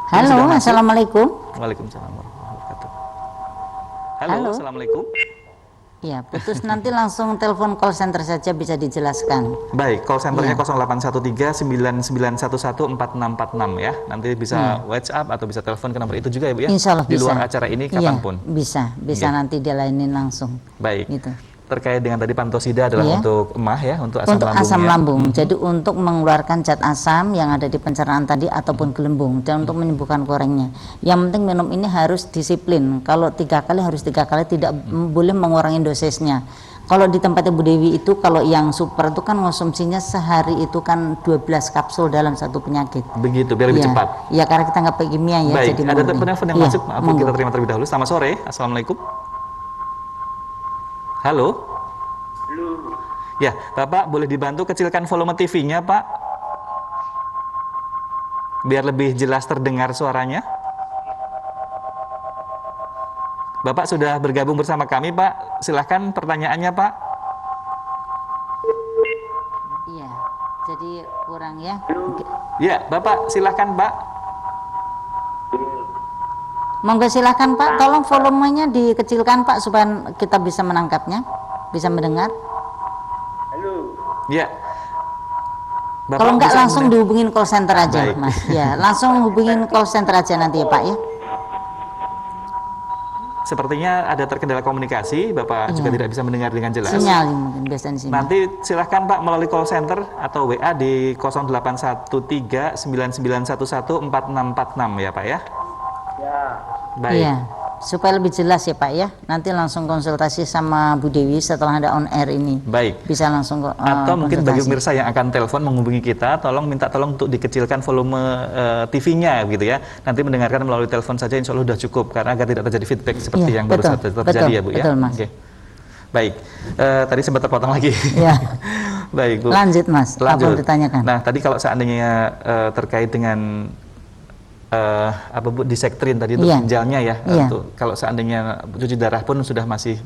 Ini Halo, sudah masuk? assalamualaikum. Waalaikumsalam warahmatullahi wabarakatuh. Halo, Halo. assalamualaikum. Ya, putus nanti langsung telepon call center saja bisa dijelaskan. Baik, call centernya Iya. 0813 9911 4646 ya. Nanti bisa WhatsApp atau bisa telepon ke nomor itu juga ya Bu ya. Insya Allah Di bisa. luar acara ini Iya, kapanpun. bisa Iya. nanti dilainin langsung. Baik. Gitu. Terkait dengan tadi pantosida adalah Iya. untuk emah ya, untuk asam Untuk lambung. asam ya. lambung, jadi untuk mengeluarkan zat asam yang ada di pencernaan tadi ataupun gelembung dan untuk menyembuhkan korengnya. Yang penting minum ini harus disiplin. Kalau 3 kali harus 3 kali, tidak boleh mengurangi dosisnya. Kalau di tempatnya Bu Dewi itu kalau yang super itu kan konsumsinya sehari itu kan 12 kapsul dalam satu penyakit. Begitu, biar lebih Iya. cepat. Iya, karena kita nggak pakai kimia ya. Baik, jadi ada murni. telepon yang Iya, masuk. Maaf Bu, monggo. kita terima terlebih dahulu. Selamat sore. Assalamualaikum. Halo. Ya, Bapak boleh dibantu kecilkan volume TV-nya, Pak? Biar lebih jelas terdengar suaranya. Bapak sudah bergabung bersama kami, Pak. Silahkan pertanyaannya, Pak. Iya, jadi kurang ya. Ya, Bapak silahkan, Pak. Monggo silakan Pak, tolong volumenya dikecilkan Pak supaya kita bisa menangkapnya, bisa mendengar. Ya. Bapak Kalau enggak bisa langsung mendengar. dihubungin call center aja, Baik. Mas. Ya, langsung hubungin call center aja nanti ya Pak ya. Sepertinya ada terkendala komunikasi, Bapak juga Iya. tidak bisa mendengar dengan jelas. Sinyal mungkin biasanya di sini. Nanti silahkan Pak melalui call center atau WA di 0813 9911 4646 ya Pak ya. Ya. Baik. Iya, supaya lebih jelas ya Pak ya. Nanti langsung konsultasi sama Bu Dewi setelah ada on air ini. Baik. Bisa langsung Atau mungkin bagi konsultasi. pemirsa yang akan telepon menghubungi kita, minta tolong untuk dikecilkan volume TV-nya gitu ya. Nanti mendengarkan melalui telepon saja insya Allah sudah cukup karena agar tidak terjadi feedback seperti Iya, yang baru betul, saja terjadi betul, ya Bu ya. betul, Mas. Oke. Baik. Tadi sempat terpotong lagi. Iya. Baik Bu. Lanjut Mas, apa Lanjut. yang ditanyakan? Nah, tadi kalau seandainya terkait dengan apa Bu disektrin tadi untuk Iya. ginjalnya ya, Iya. untuk kalau seandainya cuci darah pun sudah masih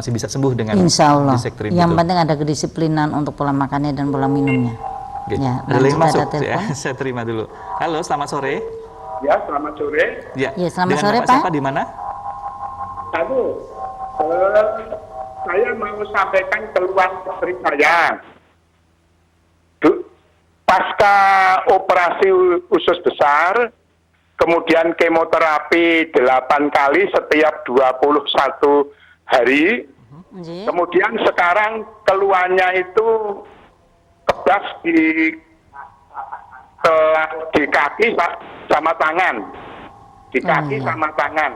bisa sembuh dengan Insya Allah. disektrin Yang itu. penting ada kedisiplinan untuk pola makannya dan pola minumnya. Oke. Ya, Ada yang lanjut, masuk ada ya. telepon. Saya terima dulu. Halo, selamat sore. Ya, selamat sore. Ya, Ya, selamat dengan sore, Bapak Pak. Siapa di mana? Saya mau sampaikan keluhan istri saya. Pasca operasi usus besar, kemudian kemoterapi 8 kali setiap 21 hari. Nggih. Kemudian sekarang keluhannya itu kebas di kaki sama tangan. Di kaki iya. sama tangan.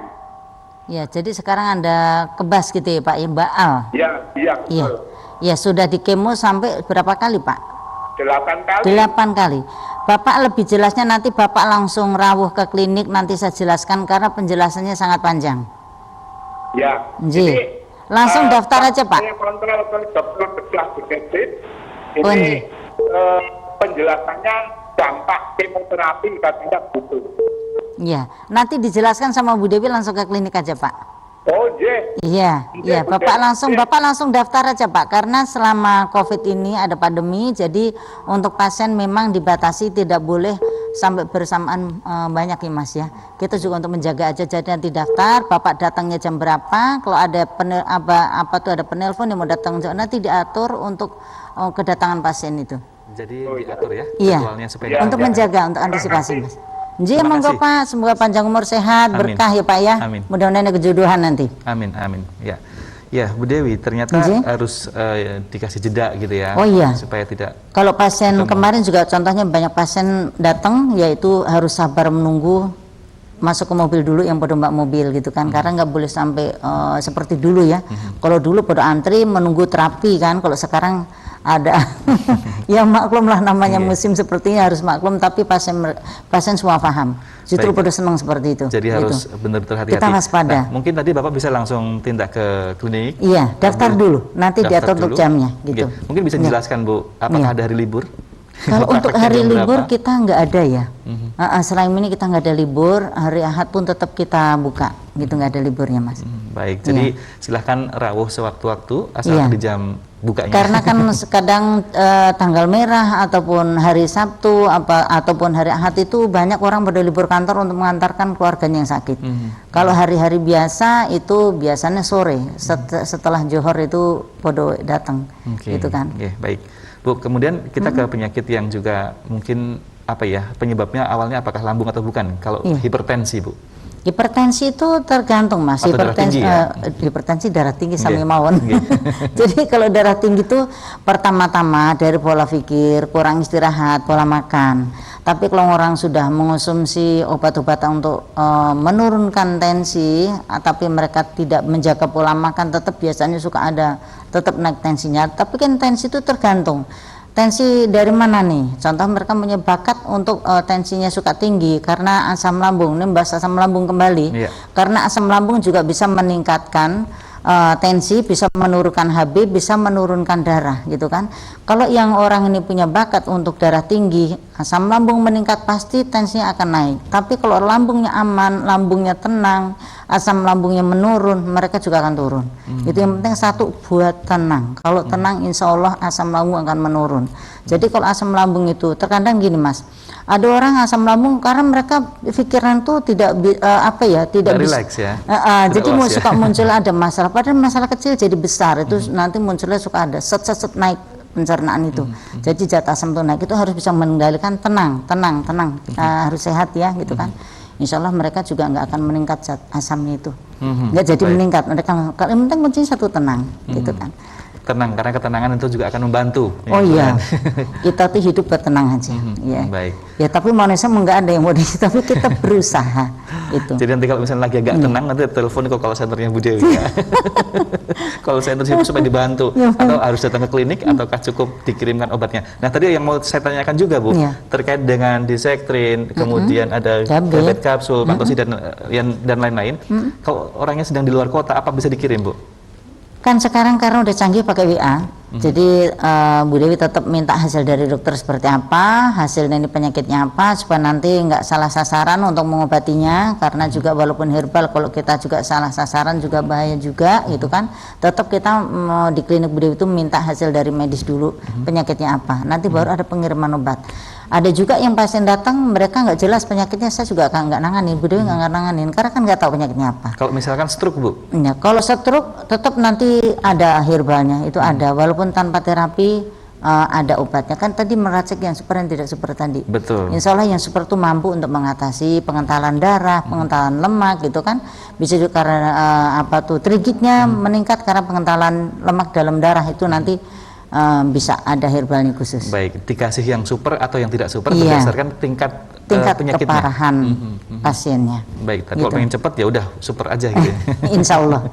Ya, jadi sekarang ada kebas gitu ya Pak, ya Baal. Ya, iya, Iya. betul. Ya, sudah di kemo sampai berapa kali Pak? 8 kali. 8 kali. Bapak lebih jelasnya nanti Bapak langsung rawuh ke klinik, nanti saya jelaskan karena penjelasannya sangat panjang. Ya. Nggih. Langsung daftar aja, Pak. Saya kontrol ke dokter bedah Bekesip. Oh, Ini nggih. penjelasannya dampak kemoterapi katanya gitu. Ya, nanti dijelaskan sama Bu Dewi langsung ke klinik aja Pak. Oh, Iya, iya, Bapak langsung daftar aja Pak, karena selama COVID ini ada pandemi, jadi untuk pasien memang dibatasi tidak boleh sampai bersamaan banyak ya Mas ya. Kita juga untuk menjaga aja, jadi nanti daftar, Bapak datangnya jam berapa, kalau ada ada penelpon yang mau datang nanti diatur untuk kedatangan pasien itu. Jadi diatur ya Iya, jadwalnya supaya untuk menjaga, untuk antisipasi Mas. Jadi Terima monggo kasih. Pak, semoga panjang umur sehat, Amin. berkah ya Pak ya. Amin. Mudah-mudahan ada kejodohan nanti. Amin, amin. Ya, ya Bu Dewi, ternyata Nggih. harus dikasih jeda gitu ya, Oh iya. supaya tidak. Kalau pasien Ketemu. kemarin juga contohnya banyak pasien datang, yaitu harus sabar menunggu masuk ke mobil dulu yang pada mbak mobil gitu kan, karena nggak boleh sampai seperti dulu ya. Kalau dulu pada antri menunggu terapi kan, kalau sekarang ada ya maklum lah namanya Iya. musim seperti ini harus maklum, tapi pasien semua paham, justru Baik. pada senang seperti itu. Jadi Gitu. harus benar-benar hati-hati. Kita waspada. Nah, mungkin tadi Bapak bisa langsung tindak ke klinik. Iya, daftar Ambil- dulu, nanti daftar diatur untuk dulu. jamnya gitu. Iya. Mungkin bisa Iya. dijelaskan Bu, apakah Iya. ada hari libur? Kalau untuk Prakteknya hari jam libur berapa? kita nggak ada ya. Mhm. Selain ini kita nggak ada libur, hari Ahad pun tetap kita buka, gitu nggak ada liburnya Mas. Baik, jadi silahkan rawuh sewaktu-waktu asal Iya. di jam bukanya. Karena kan kadang tanggal merah ataupun hari Sabtu ataupun hari Ahad itu banyak orang pada libur kantor untuk mengantarkan keluarganya yang sakit. Kalau hari-hari biasa itu biasanya sore setelah Johor itu podo datang, Oke, gitu kan. oke, baik. Bu, kemudian kita ke penyakit yang juga mungkin apa ya, penyebabnya awalnya apakah lambung atau bukan? Kalau Iya. hipertensi, Bu. Hipertensi itu tergantung Mas. Atau darah tinggi ya? Hipertensi darah tinggi sami Nggih. mawon. Nggih. Jadi kalau darah tinggi itu pertama-tama dari pola pikir, kurang istirahat, pola makan. Tapi kalau orang sudah mengonsumsi obat-obatan untuk menurunkan tensi, tapi mereka tidak menjaga pola makan, tetap biasanya suka ada tetap naik tensinya. Tapi kan tensi itu tergantung. Tensi dari mana nih? Contoh mereka punya bakat untuk tensinya suka tinggi karena asam lambung. Ini bahas asam lambung kembali. Iya. Karena asam lambung juga bisa meningkatkan tensi, bisa menurunkan HB, bisa menurunkan darah gitu kan. Kalau yang orang ini punya bakat untuk darah tinggi, asam lambung meningkat, pasti tensinya akan naik. Tapi kalau lambungnya aman, lambungnya tenang, asam lambungnya menurun, mereka juga akan turun. Itu yang penting satu, buat tenang. Kalau tenang insya Allah asam lambung akan menurun. Jadi kalau asam lambung itu terkadang gini Mas, ada orang asam lambung karena mereka pikiran tuh tidak tidak bisa Relax ya. Tidak jadi was ya. suka muncul ada masalah, padahal masalah kecil jadi besar itu nanti munculnya suka ada set naik pencernaan itu. Jadi zat asam tuh naik, itu harus bisa mengendalikan, tenang, harus sehat ya gitu kan. Insya Allah mereka juga nggak akan meningkat zat asamnya itu, nggak jadi Baik. meningkat. Mereka yang penting kuncinya satu, tenang gitu kan. Tenang, karena ketenangan itu juga akan membantu. ya, Oh iya, kan? kita tuh hidup bertenang aja, ya. Baik. Ya tapi manusia nggak ada yang mau tapi kita berusaha itu. Jadi nanti kalau misalnya lagi agak tenang, nanti telepon ke call centernya Bu Dewi ya. Call center situ supaya dibantu. Ya, Atau harus datang ke klinik, ataukah cukup dikirimkan obatnya. Nah tadi yang mau saya tanyakan juga Bu, Iya. terkait dengan disektrin, kemudian ada Tablet. tablet kapsul, pantosi dan lain-lain. Kalau orangnya sedang di luar kota, apa bisa dikirim Bu? Kan sekarang karena udah canggih pakai WA, jadi Bu Dewi tetap minta hasil dari dokter seperti apa, hasilnya ini penyakitnya apa, supaya nanti nggak salah sasaran untuk mengobatinya. Karena juga walaupun herbal, kalau kita juga salah sasaran juga bahaya juga, gitu kan. Tetap kita di klinik Bu Dewi itu minta hasil dari medis dulu, penyakitnya apa. Nanti baru ada pengiriman obat. Ada juga yang pasien datang mereka nggak jelas penyakitnya, saya juga nggak nanganin, Bu Dewi nggak nanganin karena kan nggak tahu penyakitnya apa. Kalau misalkan stroke Bu? Ya, kalau stroke tetap nanti ada herbalnya, itu ada walaupun tanpa terapi, ada obatnya. Kan tadi meracik yang super dan tidak super tadi. Betul. Insya Allah yang super itu mampu untuk mengatasi pengentalan darah, pengentalan lemak gitu kan. Bisa juga karena trigitnya meningkat karena pengentalan lemak dalam darah itu nanti bisa ada herbalnya khusus. Baik, dikasih yang super atau yang tidak super Iya. berdasarkan tingkat penyakitnya. keparahan pasiennya. Baik, tapi Gitu. kalau pengen cepat ya udah super aja gitu. Insya Allah.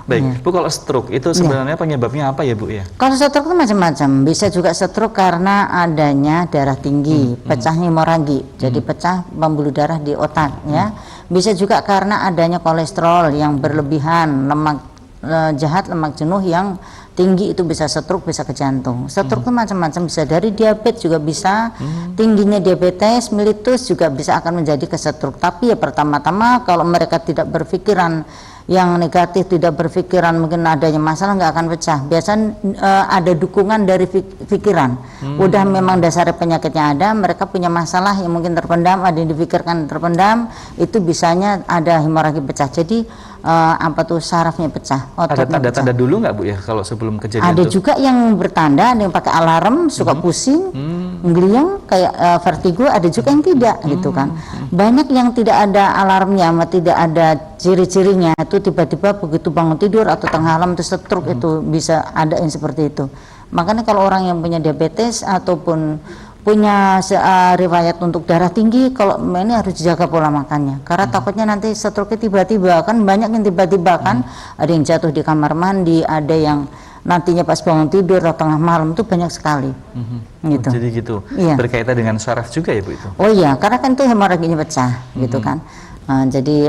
Baik, Iya. Bu, kalau stroke itu sebenarnya penyebabnya apa ya Bu ya? Kalau stroke itu macam-macam, bisa juga stroke karena adanya darah tinggi, pecahnya hemoragi, jadi pecah pembuluh darah di otak ya. Bisa juga karena adanya kolesterol yang berlebihan, lemak jahat, lemak jenuh yang tinggi, itu bisa stroke, bisa ke jantung. Stroke itu macam-macam, bisa dari diabetes juga bisa, tingginya diabetes mellitus juga bisa akan menjadi ke stroke. Tapi ya pertama-tama kalau mereka tidak berpikiran yang negatif, tidak berpikiran mungkin adanya masalah, nggak akan pecah. Biasanya ada dukungan dari pikiran. Udah memang dasar penyakitnya ada, mereka punya masalah yang mungkin terpendam, ada yang dipikirkan terpendam, itu bisanya ada hemoragi pecah. Jadi sarafnya pecah. Ada tanda-tanda dulu nggak Bu ya kalau sebelum kejadian ada itu? juga yang bertanda, ada yang pakai alarm, suka pusing, ngeliang kayak vertigo, ada juga yang tidak gitu kan. Banyak yang tidak ada alarmnya, tidak ada ciri-cirinya, itu tiba-tiba begitu bangun tidur atau tengah malam itu stroke, itu bisa ada yang seperti itu. Makanya kalau orang yang punya diabetes ataupun punya riwayat untuk darah tinggi, kalau ini harus dijaga pola makannya, karena takutnya nanti stroke tiba-tiba, kan banyak yang tiba-tiba kan, ada yang jatuh di kamar mandi, ada yang nantinya pas bangun tidur atau tengah malam, itu banyak sekali. Gitu. Jadi gitu. Iya. Berkaitan dengan saraf juga ya Bu itu? Oh iya, karena kan itu hemoraginya pecah, gitu kan. Jadi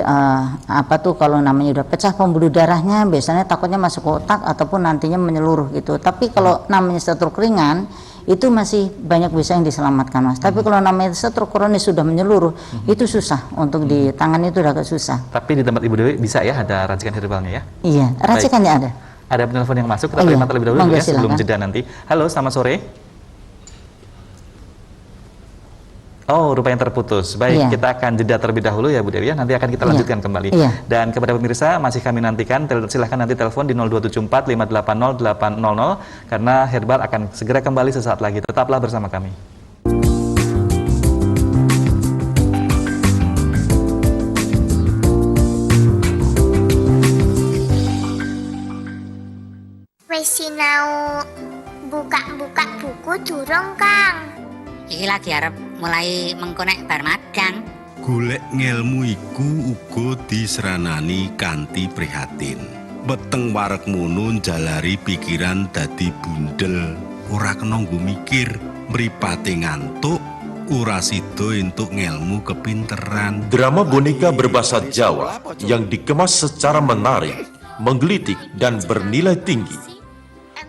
kalau namanya udah pecah pembuluh darahnya, biasanya takutnya masuk ke otak ataupun nantinya menyeluruh gitu. Tapi kalau namanya stroke ringan, itu masih banyak bisa yang diselamatkan Mas. Tapi kalau namanya stroke kronis sudah menyeluruh, itu susah untuk ditangani, itu udah agak susah. Tapi di tempat Ibu Dewi bisa ya ada racikan herbalnya ya? Iya, racikannya ada. Ada penelpon yang masuk, kita terima terlebih dahulu Monggo, ya sebelum silakan. jeda nanti. Halo, selamat sore. Oh, rupanya terputus. Baik, Iya. kita akan jeda terlebih dahulu ya Bu Dewi ya. Nanti akan kita lanjutkan kembali. Iya. Dan kepada pemirsa masih kami nantikan, silahkan nanti telepon di 0274 580 800 karena Herbal akan segera kembali sesaat lagi. Tetaplah bersama kami. Wes sinau buka-buka buku durung Kang. Iki lagi arep mulai mengkonek bar madang. Golek ngelmu iku uga diseranani kanthi prihatin. Weteng warekmu jalari pikiran dadi bundel, ora kena nggo mikir, mripate ngantuk, ora sida entuk ngelmu kepinteran. Drama boneka berbahasa Jawa yang dikemas secara menarik, menggelitik dan bernilai tinggi.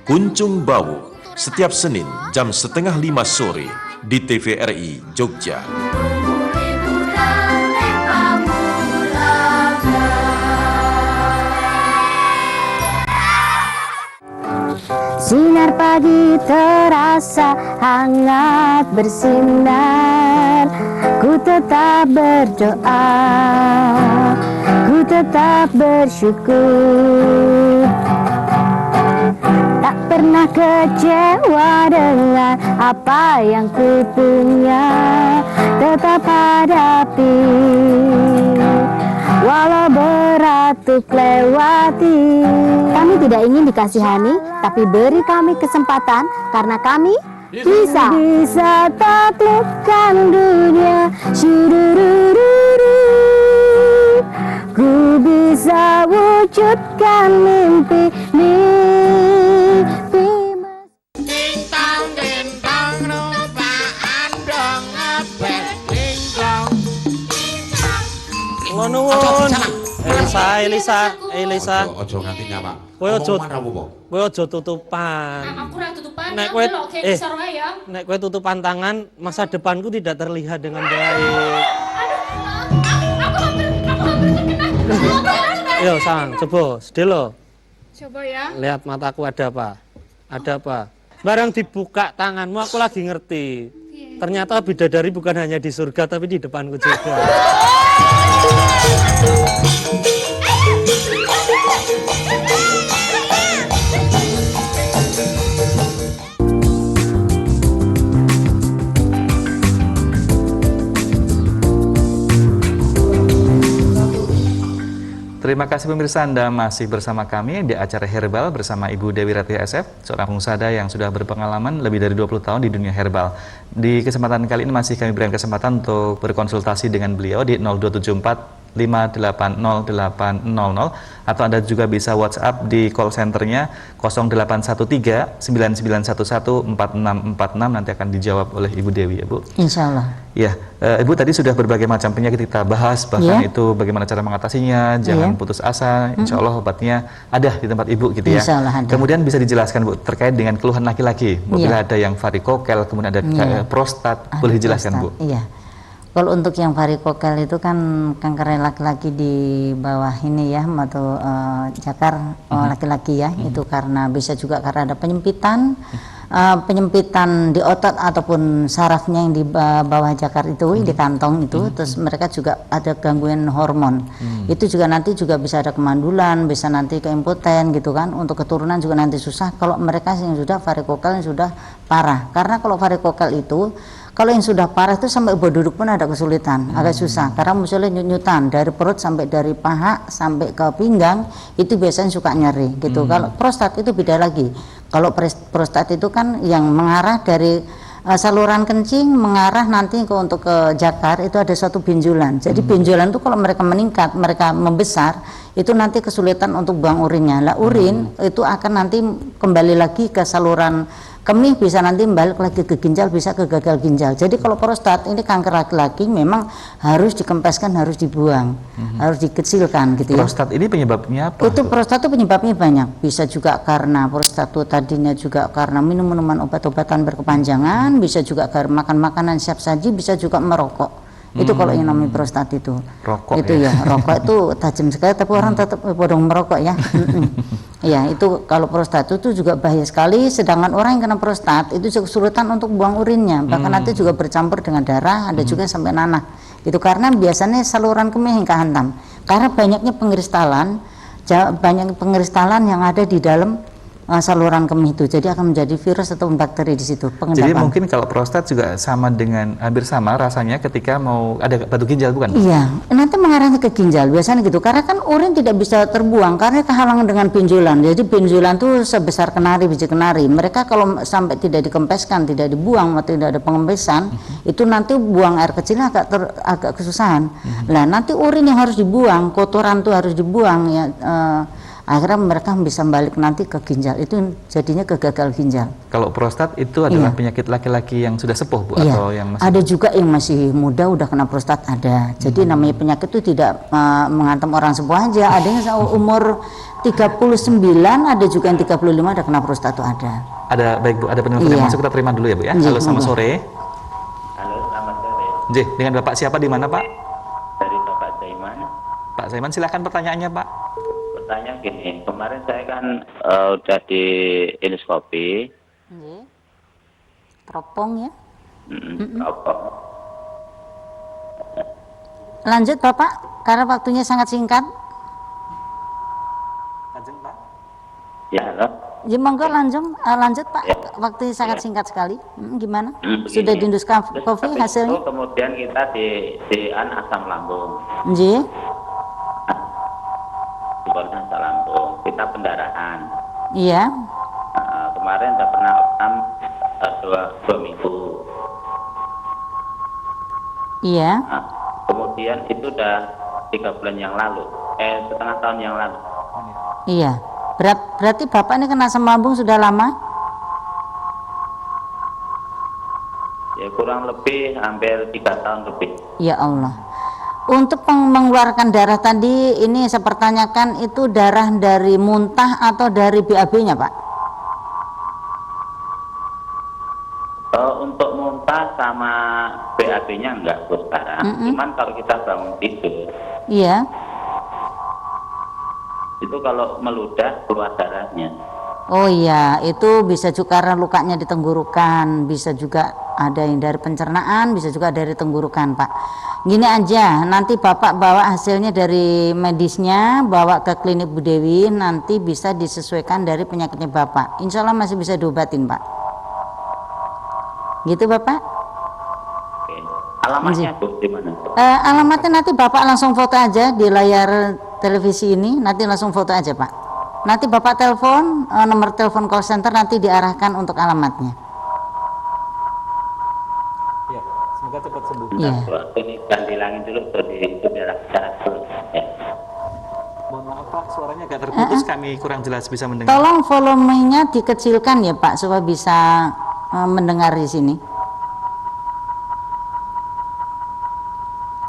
Kuncung Bawu, setiap Senin jam 4:30 sore di TVRI Jogja. Sinar pagi terasa hangat bersinar, ku tetap berdoa, ku tetap bersyukur. Tak pernah kecewa dengan apa yang ku punya, tetap hadapi walau berat untuk lewati. Kami tidak ingin dikasihani, tapi beri kami kesempatan karena kami bisa taklukkan dunia. Syururururu. Ku bisa wujudkan mimpi. Nuwun. Elisa. Ojo nganti nyamak. Kowe aja tutupan. Aku ora tutupan, Nek aku kowe delok kayak besar wae ya. nek kowe tutupan tangan, masa depanku tidak terlihat dengan baik. Aku hampir terkena. Yo, Sang, coba sedelo. Coba ya. Lihat mataku ada apa? Ada apa? Barang dibuka tanganmu aku lagi ngerti. Ternyata bidadari bukan hanya di surga tapi di depanku juga. Terima kasih pemirsa, Anda masih bersama kami di acara Herbal bersama Ibu Dewi Ratih SF, seorang pengusaha yang sudah berpengalaman lebih dari 20 tahun di dunia herbal. Di kesempatan kali ini masih kami berikan kesempatan untuk berkonsultasi dengan beliau di 0274 580 800 atau Anda juga bisa WhatsApp di call centernya 0813 9911 4646, nanti akan dijawab oleh Ibu Dewi ya Bu. Insya Allah. Ya, Ibu tadi sudah berbagai macam penyakit kita bahas, bahkan itu bagaimana cara mengatasinya, jangan putus asa, insya Allah obatnya ada di tempat Ibu gitu ya. Insya Allah ada. Kemudian bisa dijelaskan Bu terkait dengan keluhan laki-laki, bila ada yang varikokel, kemudian ada prostat, boleh dijelaskan Bu? Iya. Kalau untuk yang varikokel itu kan kanker laki-laki di bawah ini ya, atau jakar laki-laki ya, itu karena bisa juga karena ada penyempitan, penyempitan di otot ataupun sarafnya yang di bawah jakar itu, di kantong itu, terus mereka juga ada gangguan hormon. Itu juga nanti juga bisa ada kemandulan, bisa nanti keimpoten gitu kan. Untuk keturunan juga nanti susah kalau mereka yang sudah varikokel yang sudah parah. Karena kalau varikokel itu kalau yang sudah parah itu sampai berduduk pun ada kesulitan, agak susah. Karena misalnya nyut-nyutan dari perut sampai dari paha sampai ke pinggang itu biasanya suka nyeri gitu. Kalau prostat itu beda lagi. Kalau prostat itu kan yang mengarah dari saluran kencing mengarah nanti untuk ke jakar itu ada suatu benjolan. Jadi benjolan itu kalau mereka meningkat, mereka membesar, itu nanti kesulitan untuk buang urinnya. Lah urin itu akan nanti kembali lagi ke saluran kemih, bisa nanti balik lagi ke ginjal, bisa ke gagal ginjal. Jadi kalau prostat ini kanker laki-laki memang harus dikempeskan, harus dibuang, harus dikecilkan gitu ya. Prostat ini penyebabnya apa? Itu prostat itu penyebabnya banyak. Bisa juga karena prostat itu tadinya juga karena minum minuman obat-obatan berkepanjangan, bisa juga karena makan makanan siap saji, bisa juga merokok. Itu kalau yang namanya prostat itu. Rokok itu ya, rokok itu tajam sekali, tapi orang tetap bodong merokok ya. Ya, itu kalau prostat itu juga bahaya sekali. Sedangkan orang yang kena prostat itu juga kesulitan untuk buang urinnya, bahkan nanti juga bercampur dengan darah, ada juga sampai nanah. Itu karena biasanya saluran kemih yang kehantam. Karena banyaknya pengeristalan yang ada di dalam saluran kemih itu, jadi akan menjadi virus atau bakteri di situ. Jadi mungkin kalau prostat juga sama dengan hampir sama rasanya ketika mau ada batu ginjal, bukan? Iya, nanti mengarahnya ke ginjal biasanya gitu, karena kan urin tidak bisa terbuang karena kehalangan dengan benjolan. Jadi benjolan tuh sebesar kenari, biji kenari. Mereka kalau sampai tidak dikempeskan, tidak dibuang atau tidak ada pengempesan, itu nanti buang air kecilnya agak kesusahan. Nah, nanti urin yang harus dibuang, kotoran tuh harus dibuang ya. Akhirnya mereka bisa balik nanti ke ginjal, itu jadinya ke gagal ginjal. Kalau prostat itu adalah penyakit laki-laki yang sudah sepuh, Bu, atau yang masih... Ada juga yang masih muda udah kena prostat, ada. Jadi namanya penyakit itu tidak menghantam orang sepuh aja. Ada yang umur 39, ada juga yang 35 ada kena prostat tuh ada. Ada, baik Bu, ada penelpon yang masuk, kita terima dulu ya Bu ya. Halo, selamat sore. Halo, selamat sore. J, dengan Bapak siapa, di mana Pak? Dari Bapak Zaiman. Pak Zaiman, silakan pertanyaannya Pak. Pertanyaan gini, kemarin saya kan udah di endoskopi. Teropong ya. Teropong. Lanjut Bapak, karena waktunya sangat singkat. Lanjut Pak. Ya, halo. Ya monggo lanjut Pak, waktunya sangat singkat sekali. Gimana? Sudah di endoskopi hasilnya? Kemudian kita di asam lambung. Nggih. Asam lambung, kita pendarahan. Iya. Kemarin udah pernah opnam 2 minggu. Iya. Kemudian itu udah 3 bulan yang lalu, setengah tahun yang lalu. Iya. Berarti Bapak ini kena asam lambung sudah lama? Ya kurang lebih hampir 3 tahun lebih. Ya Allah. Untuk mengeluarkan darah tadi, ini saya pertanyakan, itu darah dari muntah atau dari BAB-nya Pak? Untuk muntah sama BAB-nya enggak Bu sekarang. Cuman kalau kita bangun tidur, iya, itu kalau meludah keluar darahnya. oh iya, itu bisa juga karena lukanya di tenggorokan, bisa juga ada yang dari pencernaan, bisa juga dari tenggorokan Pak. Gini aja, nanti Bapak bawa hasilnya dari medisnya, bawa ke klinik Bu Dewi, nanti bisa disesuaikan dari penyakitnya Bapak. Insya Allah masih bisa diobatin Pak. Gitu Bapak? Oke. Alamatnya Bu di mana? Alamatnya nanti Bapak langsung foto aja di layar televisi ini, nanti langsung foto aja Pak. Nanti Bapak telepon, nomor telepon call center nanti diarahkan untuk alamatnya. Ya, semoga cepat sembuh. Iya. Ini kan dilangin dulu tuh di daerah dulu. Ya. Mohon maaf Pak, suaranya agak terputus, kami kurang jelas bisa mendengar. Tolong volumenya dikecilkan ya Pak, supaya bisa mendengar di sini.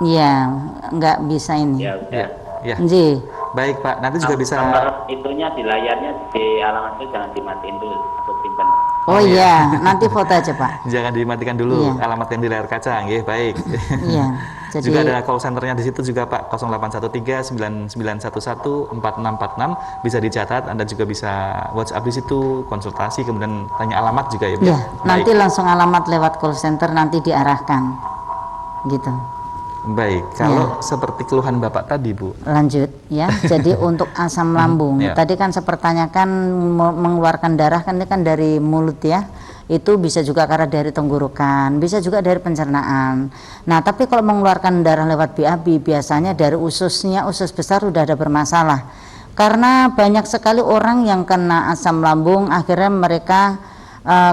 Iya, nggak bisa ini. Ya udah. Ya. Nggih. Baik Pak, nanti juga bisa. Nomor itunya di layarnya, di alamat itu jangan dimatiin dulu, aku simpan. Oh iya, nanti foto aja Pak. Jangan dimatikan dulu Iya. alamat yang di layar kaca, nggih, baik. Iya, jadi Juga ada call centernya di situ juga Pak, 0813-9911-4646, bisa dicatat. Anda juga bisa WhatsApp di situ, konsultasi, kemudian tanya alamat juga ya Bu. Iya, nanti langsung alamat lewat call center nanti diarahkan. Gitu. Baik, kalau seperti keluhan Bapak tadi Bu. Lanjut ya. Jadi untuk asam lambung, Ya. tadi kan saya pertanyakan mengeluarkan darah kan ini kan dari mulut ya. Itu bisa juga karena dari tenggorokan, bisa juga dari pencernaan. Nah, tapi kalau mengeluarkan darah lewat BAB biasanya dari ususnya, usus besar sudah ada bermasalah. Karena banyak sekali orang yang kena asam lambung akhirnya mereka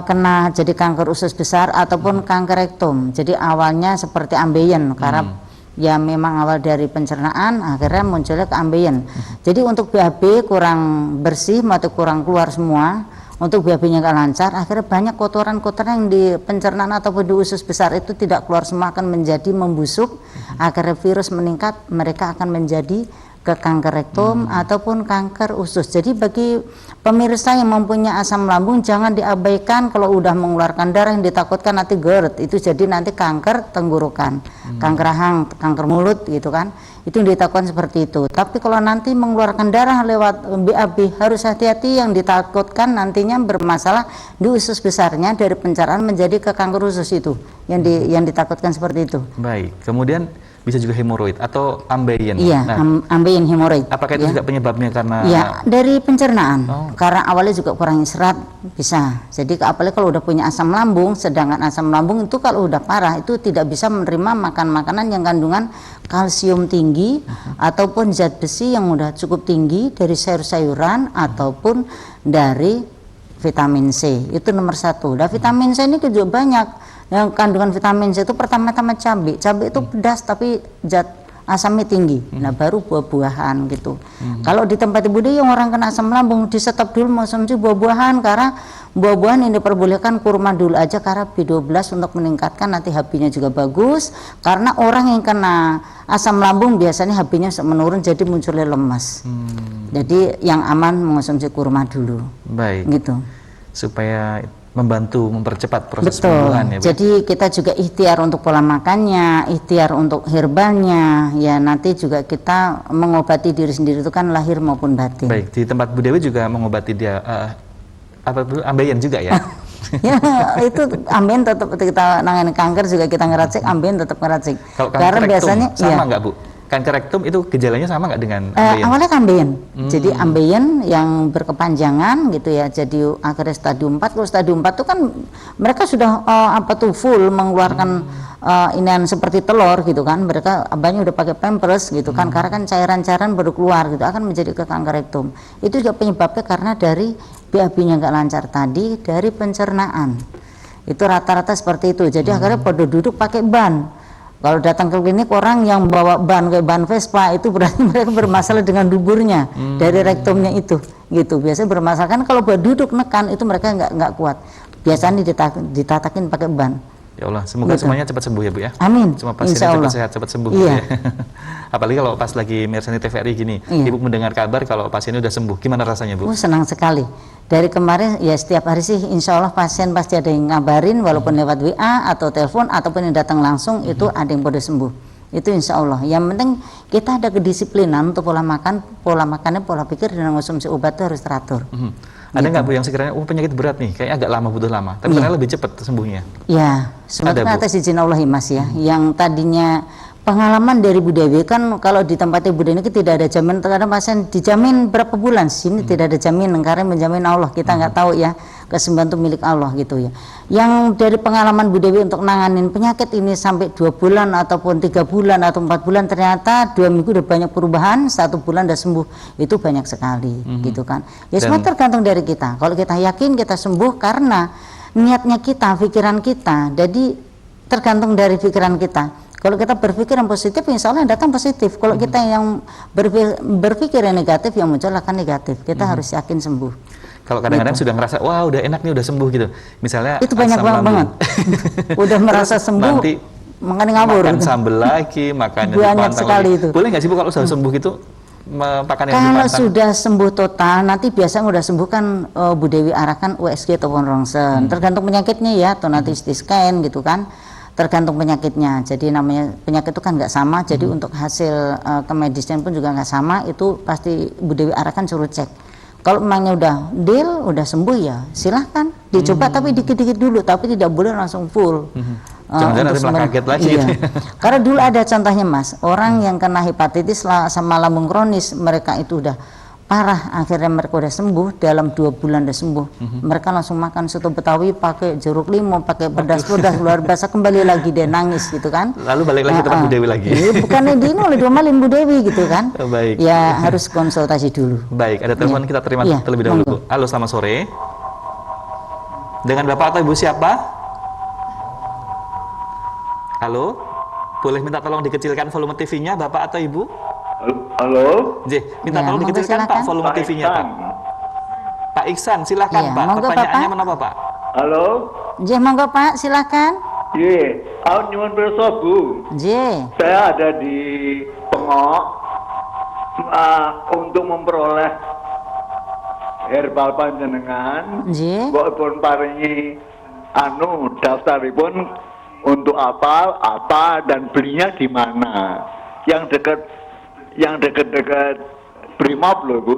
kena jadi kanker usus besar ataupun kanker rektum. Jadi awalnya seperti ambeien karena ya memang awal dari pencernaan akhirnya munculnya ke ambeien. Jadi untuk BAB kurang bersih atau kurang keluar semua, untuk BAB-nya nggak lancar, akhirnya banyak kotoran-kotoran yang di pencernaan ataupun di usus besar itu tidak keluar semua, akan menjadi membusuk, akhirnya virus meningkat, mereka akan menjadi ke kanker rektum ataupun kanker usus. Jadi bagi pemirsa yang mempunyai asam lambung jangan diabaikan kalau udah mengeluarkan darah yang ditakutkan nanti GERD, itu jadi nanti kanker tenggorokan, kanker rahang, kanker mulut gitu kan. Itu yang ditakutkan seperti itu. Tapi kalau nanti mengeluarkan darah lewat BAB harus hati-hati, yang ditakutkan nantinya bermasalah di usus besarnya dari pencernaan menjadi ke kanker usus itu. Yang ditakutkan seperti itu. Baik, kemudian bisa juga hemoroid atau ambeien. Iya, ambeien hemoroid. Apakah itu juga penyebabnya karena ya dari pencernaan? Karena awalnya juga kurang istirahat bisa. Jadi apalagi kalau udah punya asam lambung, sedangkan asam lambung itu kalau udah parah itu tidak bisa menerima makan makanan yang kandungan kalsium tinggi ataupun zat besi yang udah cukup tinggi dari sayur-sayuran ataupun dari vitamin C. Itu nomor satu. Dan vitamin C ini juga banyak. Yang kandungan vitamin C itu pertama-tama cabai. Cabai itu pedas tapi zat asamnya tinggi. Nah, baru buah-buahan gitu. Kalau di tempat Ibu Dewi yang orang kena asam lambung di stop dulu konsumsi buah-buahan, karena buah-buahan yang diperbolehkan kurma dulu aja karena B12 untuk meningkatkan nanti HB-nya juga bagus. Karena orang yang kena asam lambung biasanya HB-nya menurun jadi munculnya lemas. Jadi yang aman mengonsumsi kurma dulu. Baik. Gitu. Supaya membantu mempercepat proses Betul. penyembuhan ya Bu. Jadi kita juga ikhtiar untuk pola makannya, ikhtiar untuk herbalnya, ya nanti juga kita mengobati diri sendiri itu kan lahir maupun batin. Baik, di tempat Bu Dewi juga mengobati dia apa Bu, ambeien juga ya? Ya itu ambeien tetap kita nangani kanker juga kita ngeracik, ambeien tetap ngeracik. Kalau Karena kanker biasanya rektum sama ya, nggak Bu? Kanker rektum itu gejalanya sama nggak dengan ambeien? awalnya ambeien. Jadi ambeien yang berkepanjangan gitu ya. Jadi akhirnya stadium 4. Kalau stadium 4 itu kan mereka sudah full mengeluarkan inian seperti telur gitu kan. Mereka banyak udah pakai pampers gitu kan. Karena kan cairan-cairan baru keluar gitu akan menjadi ke kanker rektum. Itu juga penyebabnya karena dari BAB-nya nggak lancar tadi, dari pencernaan. Itu rata-rata seperti itu. Jadi akhirnya pada duduk pakai ban. Kalau datang ke klinik orang yang bawa ban kayak ban Vespa itu berarti mereka bermasalah dengan duburnya dari rektumnya itu, gitu. Biasanya bermasalah kan kalau buat duduk nekan itu mereka nggak kuat. Biasanya ditatakin pakai ban. Ya Allah, semoga Betul. semuanya cepat sembuh ya Bu ya. Amin. Semua pasien Insya cepat Allah. sehat, cepat sembuh. Iya. Ya. Apalagi kalau pas lagi Mersani TVRI gini, Iya. Ibu mendengar kabar kalau pasiennya udah sembuh, gimana rasanya Bu? Senang sekali. Dari kemarin ya setiap hari sih insya Allah pasien pasti ada yang ngabarin walaupun lewat WA atau telepon ataupun yang datang langsung itu ada yang pada sembuh. Itu insya Allah. Yang penting kita ada kedisiplinan untuk pola makannya, pola pikir dan konsumsi obat itu harus teratur. Ada nggak Bu yang sekiranya penyakit berat nih, kayaknya agak lama, butuh lama, tapi ternyata lebih cepat sembuhnya? Ya, semoga Ada, Bu? atas izin Allah ya Mas ya. Yang tadinya pengalaman dari Bu Dewi kan kalau di tempatnya Bu Dewi ini tidak ada jaminan, terkadang pasien dijamin berapa bulan, sini tidak ada jaminan karena menjamin Allah, kita nggak tahu ya, kesembuhan itu milik Allah gitu ya. Yang dari pengalaman Bu Dewi untuk nanganin penyakit ini sampai 2 bulan ataupun 3 bulan atau 4 bulan ternyata 2 minggu udah banyak perubahan, 1 bulan udah sembuh, itu banyak sekali gitu kan. Ya semua tergantung dari kita. Kalau kita yakin kita sembuh karena niatnya kita, pikiran kita, jadi tergantung dari pikiran kita. Kalau kita berpikir yang positif, insya Allah yang datang positif. Kalau kita yang berpikir yang negatif, yang muncul akan negatif. Kita harus yakin sembuh. Kalau kadang-kadang sudah ngerasa, wah udah enak nih, udah sembuh gitu. Misalnya Itu banyak asam lambung. banget. Udah merasa sembuh, nanti makanya ngawur. makan gitu. sambel lagi, makan yang Banyak dipantang sekali lagi. itu. Boleh nggak sih Bu kalau sudah sembuh gitu, pakan yang Kalau dipantang? sudah sembuh total, nanti biasanya udah sembuh kan Bu Dewi arahkan USG ataupun rongsen, tergantung penyakitnya ya, atau nanti CT scan gitu kan, tergantung penyakitnya. Jadi namanya penyakit itu kan nggak sama, jadi untuk hasil kemedisnya pun juga nggak sama, itu pasti Bu Dewi arahkan suruh cek. Kalau memangnya udah deal, udah sembuh ya silahkan dicoba, tapi dikit-dikit dulu, tapi tidak boleh langsung full. Jangan-jangan nanti malah kaget lagi. Iya. Karena dulu ada contohnya Mas, orang yang kena hepatitis sama lambung kronis, mereka itu udah parah, akhirnya mereka udah sembuh, dalam 2 bulan udah sembuh. Mereka langsung makan soto Betawi pakai jeruk limau, pakai pedas-pedas luar biasa, kembali lagi dia nangis gitu kan. Lalu balik lagi ke tempat Bu Dewi lagi. Bukannya di oleh diomelin Bu Dewi gitu kan. Baik. Ya harus konsultasi dulu. Baik, ada telepon kita terima terlebih dahulu Bu. Halo, selamat sore. Dengan Bapak atau Ibu siapa? Halo, boleh minta tolong dikecilkan volume TV-nya Bapak atau Ibu? Halo? Minta tolong dikecilkan Pak volume TV-nya Pak. Pak Iksan, silakan Pak. Pertanyaannya mana Pak? Halo? Monggo Pak, silakan. Aku nyuwun pirsa Bu. Saya ada di Pengok untuk memperoleh herbal panjenengan. Kok pun paringi daftaripun untuk apa dan belinya di mana? Yang dekat Brimob loh Bu.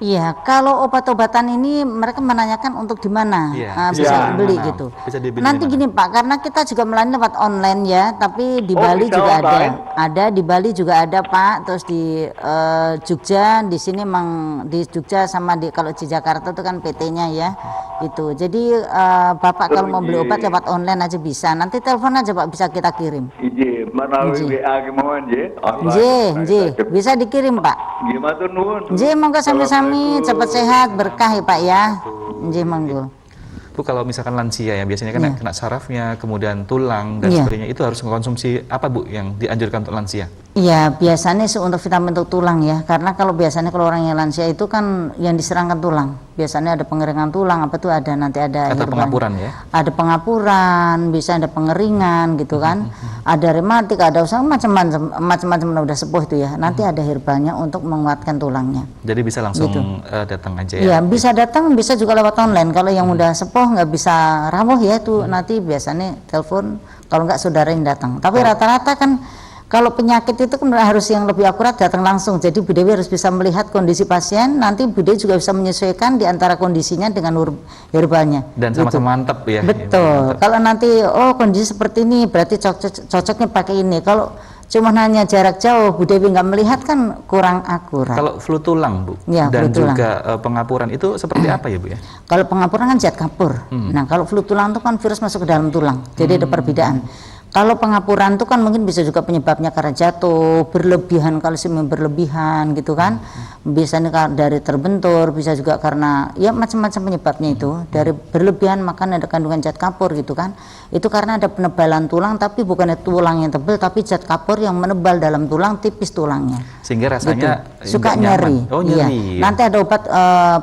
Iya, kalau obat-obatan ini mereka menanyakan untuk di mana bisa beli gitu. Bisa dibeli Nanti gini Pak, karena kita juga melayani lewat online ya, tapi di Bali bisa juga online? ada di Bali juga ada Pak, terus di Jogja, di sini di Jogja sama kalau di Jakarta itu kan PT-nya ya, itu. Jadi Bapak kalau mau beli obat lewat online aja bisa. Nanti telepon aja Pak, bisa kita kirim. Iya, menawi WA kemauan Bisa dikirim Pak. Gimana nuwun? Monggo sami-sami cepat sehat, berkah ya Pak ya. Monggo. Bu, kalau misalkan lansia ya biasanya kan kena sarafnya, kemudian tulang dan sebagainya, itu harus mengkonsumsi apa Bu yang dianjurkan untuk lansia? Iya, biasanya untuk vitamin untuk tulang ya, karena kalau biasanya kalau orang yang lansia itu kan yang diserangkan tulang, biasanya ada pengeringan tulang, apa tuh ada nanti ada atau pengapuran ya? Ada pengapuran, bisa ada pengeringan gitu kan, ada rematik, ada macam-macam udah sepuh itu ya, nanti ada herbalnya untuk menguatkan tulangnya. Jadi bisa langsung gitu. Datang aja ya? Iya, bisa datang, bisa juga lewat online. Kalau yang udah sepuh nggak bisa rawuh ya itu nanti biasanya telepon, kalau nggak saudara yang datang. Tapi rata-rata kan kalau penyakit itu kan harus yang lebih akurat datang langsung. Jadi Bu Dewi harus bisa melihat kondisi pasien, nanti Bu Dewi juga bisa menyesuaikan di antara kondisinya dengan herbalnya. Dan sama-sama mantep ya. Betul. Kalau nanti kondisi seperti ini berarti cocoknya pakai ini. Kalau cuma hanya jarak jauh, Bu Dewi nggak melihat kan kurang akurat. Kalau flu tulang Bu, dan juga pengapuran itu seperti apa ya Bu ya? Kalau pengapuran kan zat kapur. Nah kalau flu tulang itu kan virus masuk ke dalam tulang, jadi ada perbedaan. Kalau pengapuran itu kan mungkin bisa juga penyebabnya karena jatuh, berlebihan, kalsium yang berlebihan gitu kan. Biasanya dari terbentur, bisa juga karena ya macam-macam penyebabnya itu. Dari berlebihan makan ada kandungan zat kapur gitu kan. Itu karena ada penebalan tulang, tapi bukannya tulang yang tebal, tapi zat kapur yang menebal dalam tulang, tipis tulangnya. Sehingga rasanya suka nyeri. Oh, nyeri. Iya. Nanti ada obat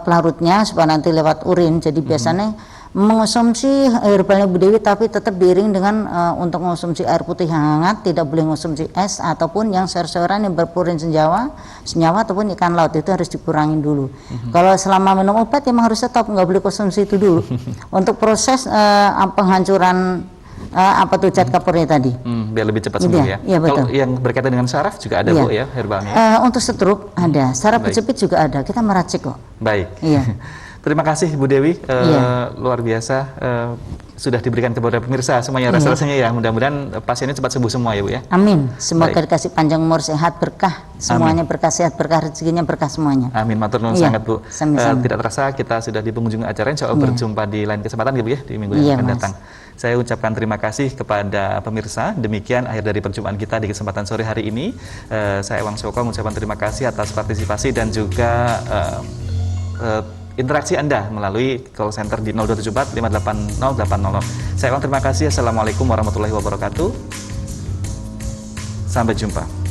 pelarutnya supaya nanti lewat urin. Jadi biasanya mengonsumsi herbalnya Bu Dewi, tapi tetap diiring dengan untuk mengonsumsi air putih yang hangat, tidak boleh mengonsumsi es ataupun yang sayur-sayuran yang berpurin senyawa ataupun ikan laut, itu harus dikurangin dulu. Kalau selama minum obat emang harus tetap nggak boleh konsumsi itu dulu. Untuk proses penghancuran zat kapurnya tadi. Biar lebih cepat sembuh ya. Iya, betul. Kalau yang berkaitan dengan saraf juga ada Bu ya herbalnya? Untuk stroke ada, saraf kejepit juga ada, kita meracik kok. Baik. Iya. Terima kasih Bu Dewi, luar biasa sudah diberikan kepada pemirsa semuanya rasa-rasanya ya. Mudah-mudahan pasiennya cepat sembuh semua ya Bu ya. Amin. Semoga dikasih panjang umur, sehat, berkah semuanya. Amin. Berkah sehat, berkah rezekinya, berkah semuanya. Amin. Matur nuwun sangat Bu. Sama-sama. Tidak terasa kita sudah di penghujung acara, insya Allah berjumpa di lain kesempatan ya Bu ya, di minggu yang akan datang. Saya ucapkan terima kasih kepada pemirsa. Demikian akhir dari perjumpaan kita di kesempatan sore hari ini. Saya Ewang Sewoko mengucapkan terima kasih atas partisipasi dan juga interaksi Anda melalui call center di 0274 580 800. Saya Ewang terima kasih. Assalamualaikum warahmatullahi wabarakatuh. Sampai jumpa.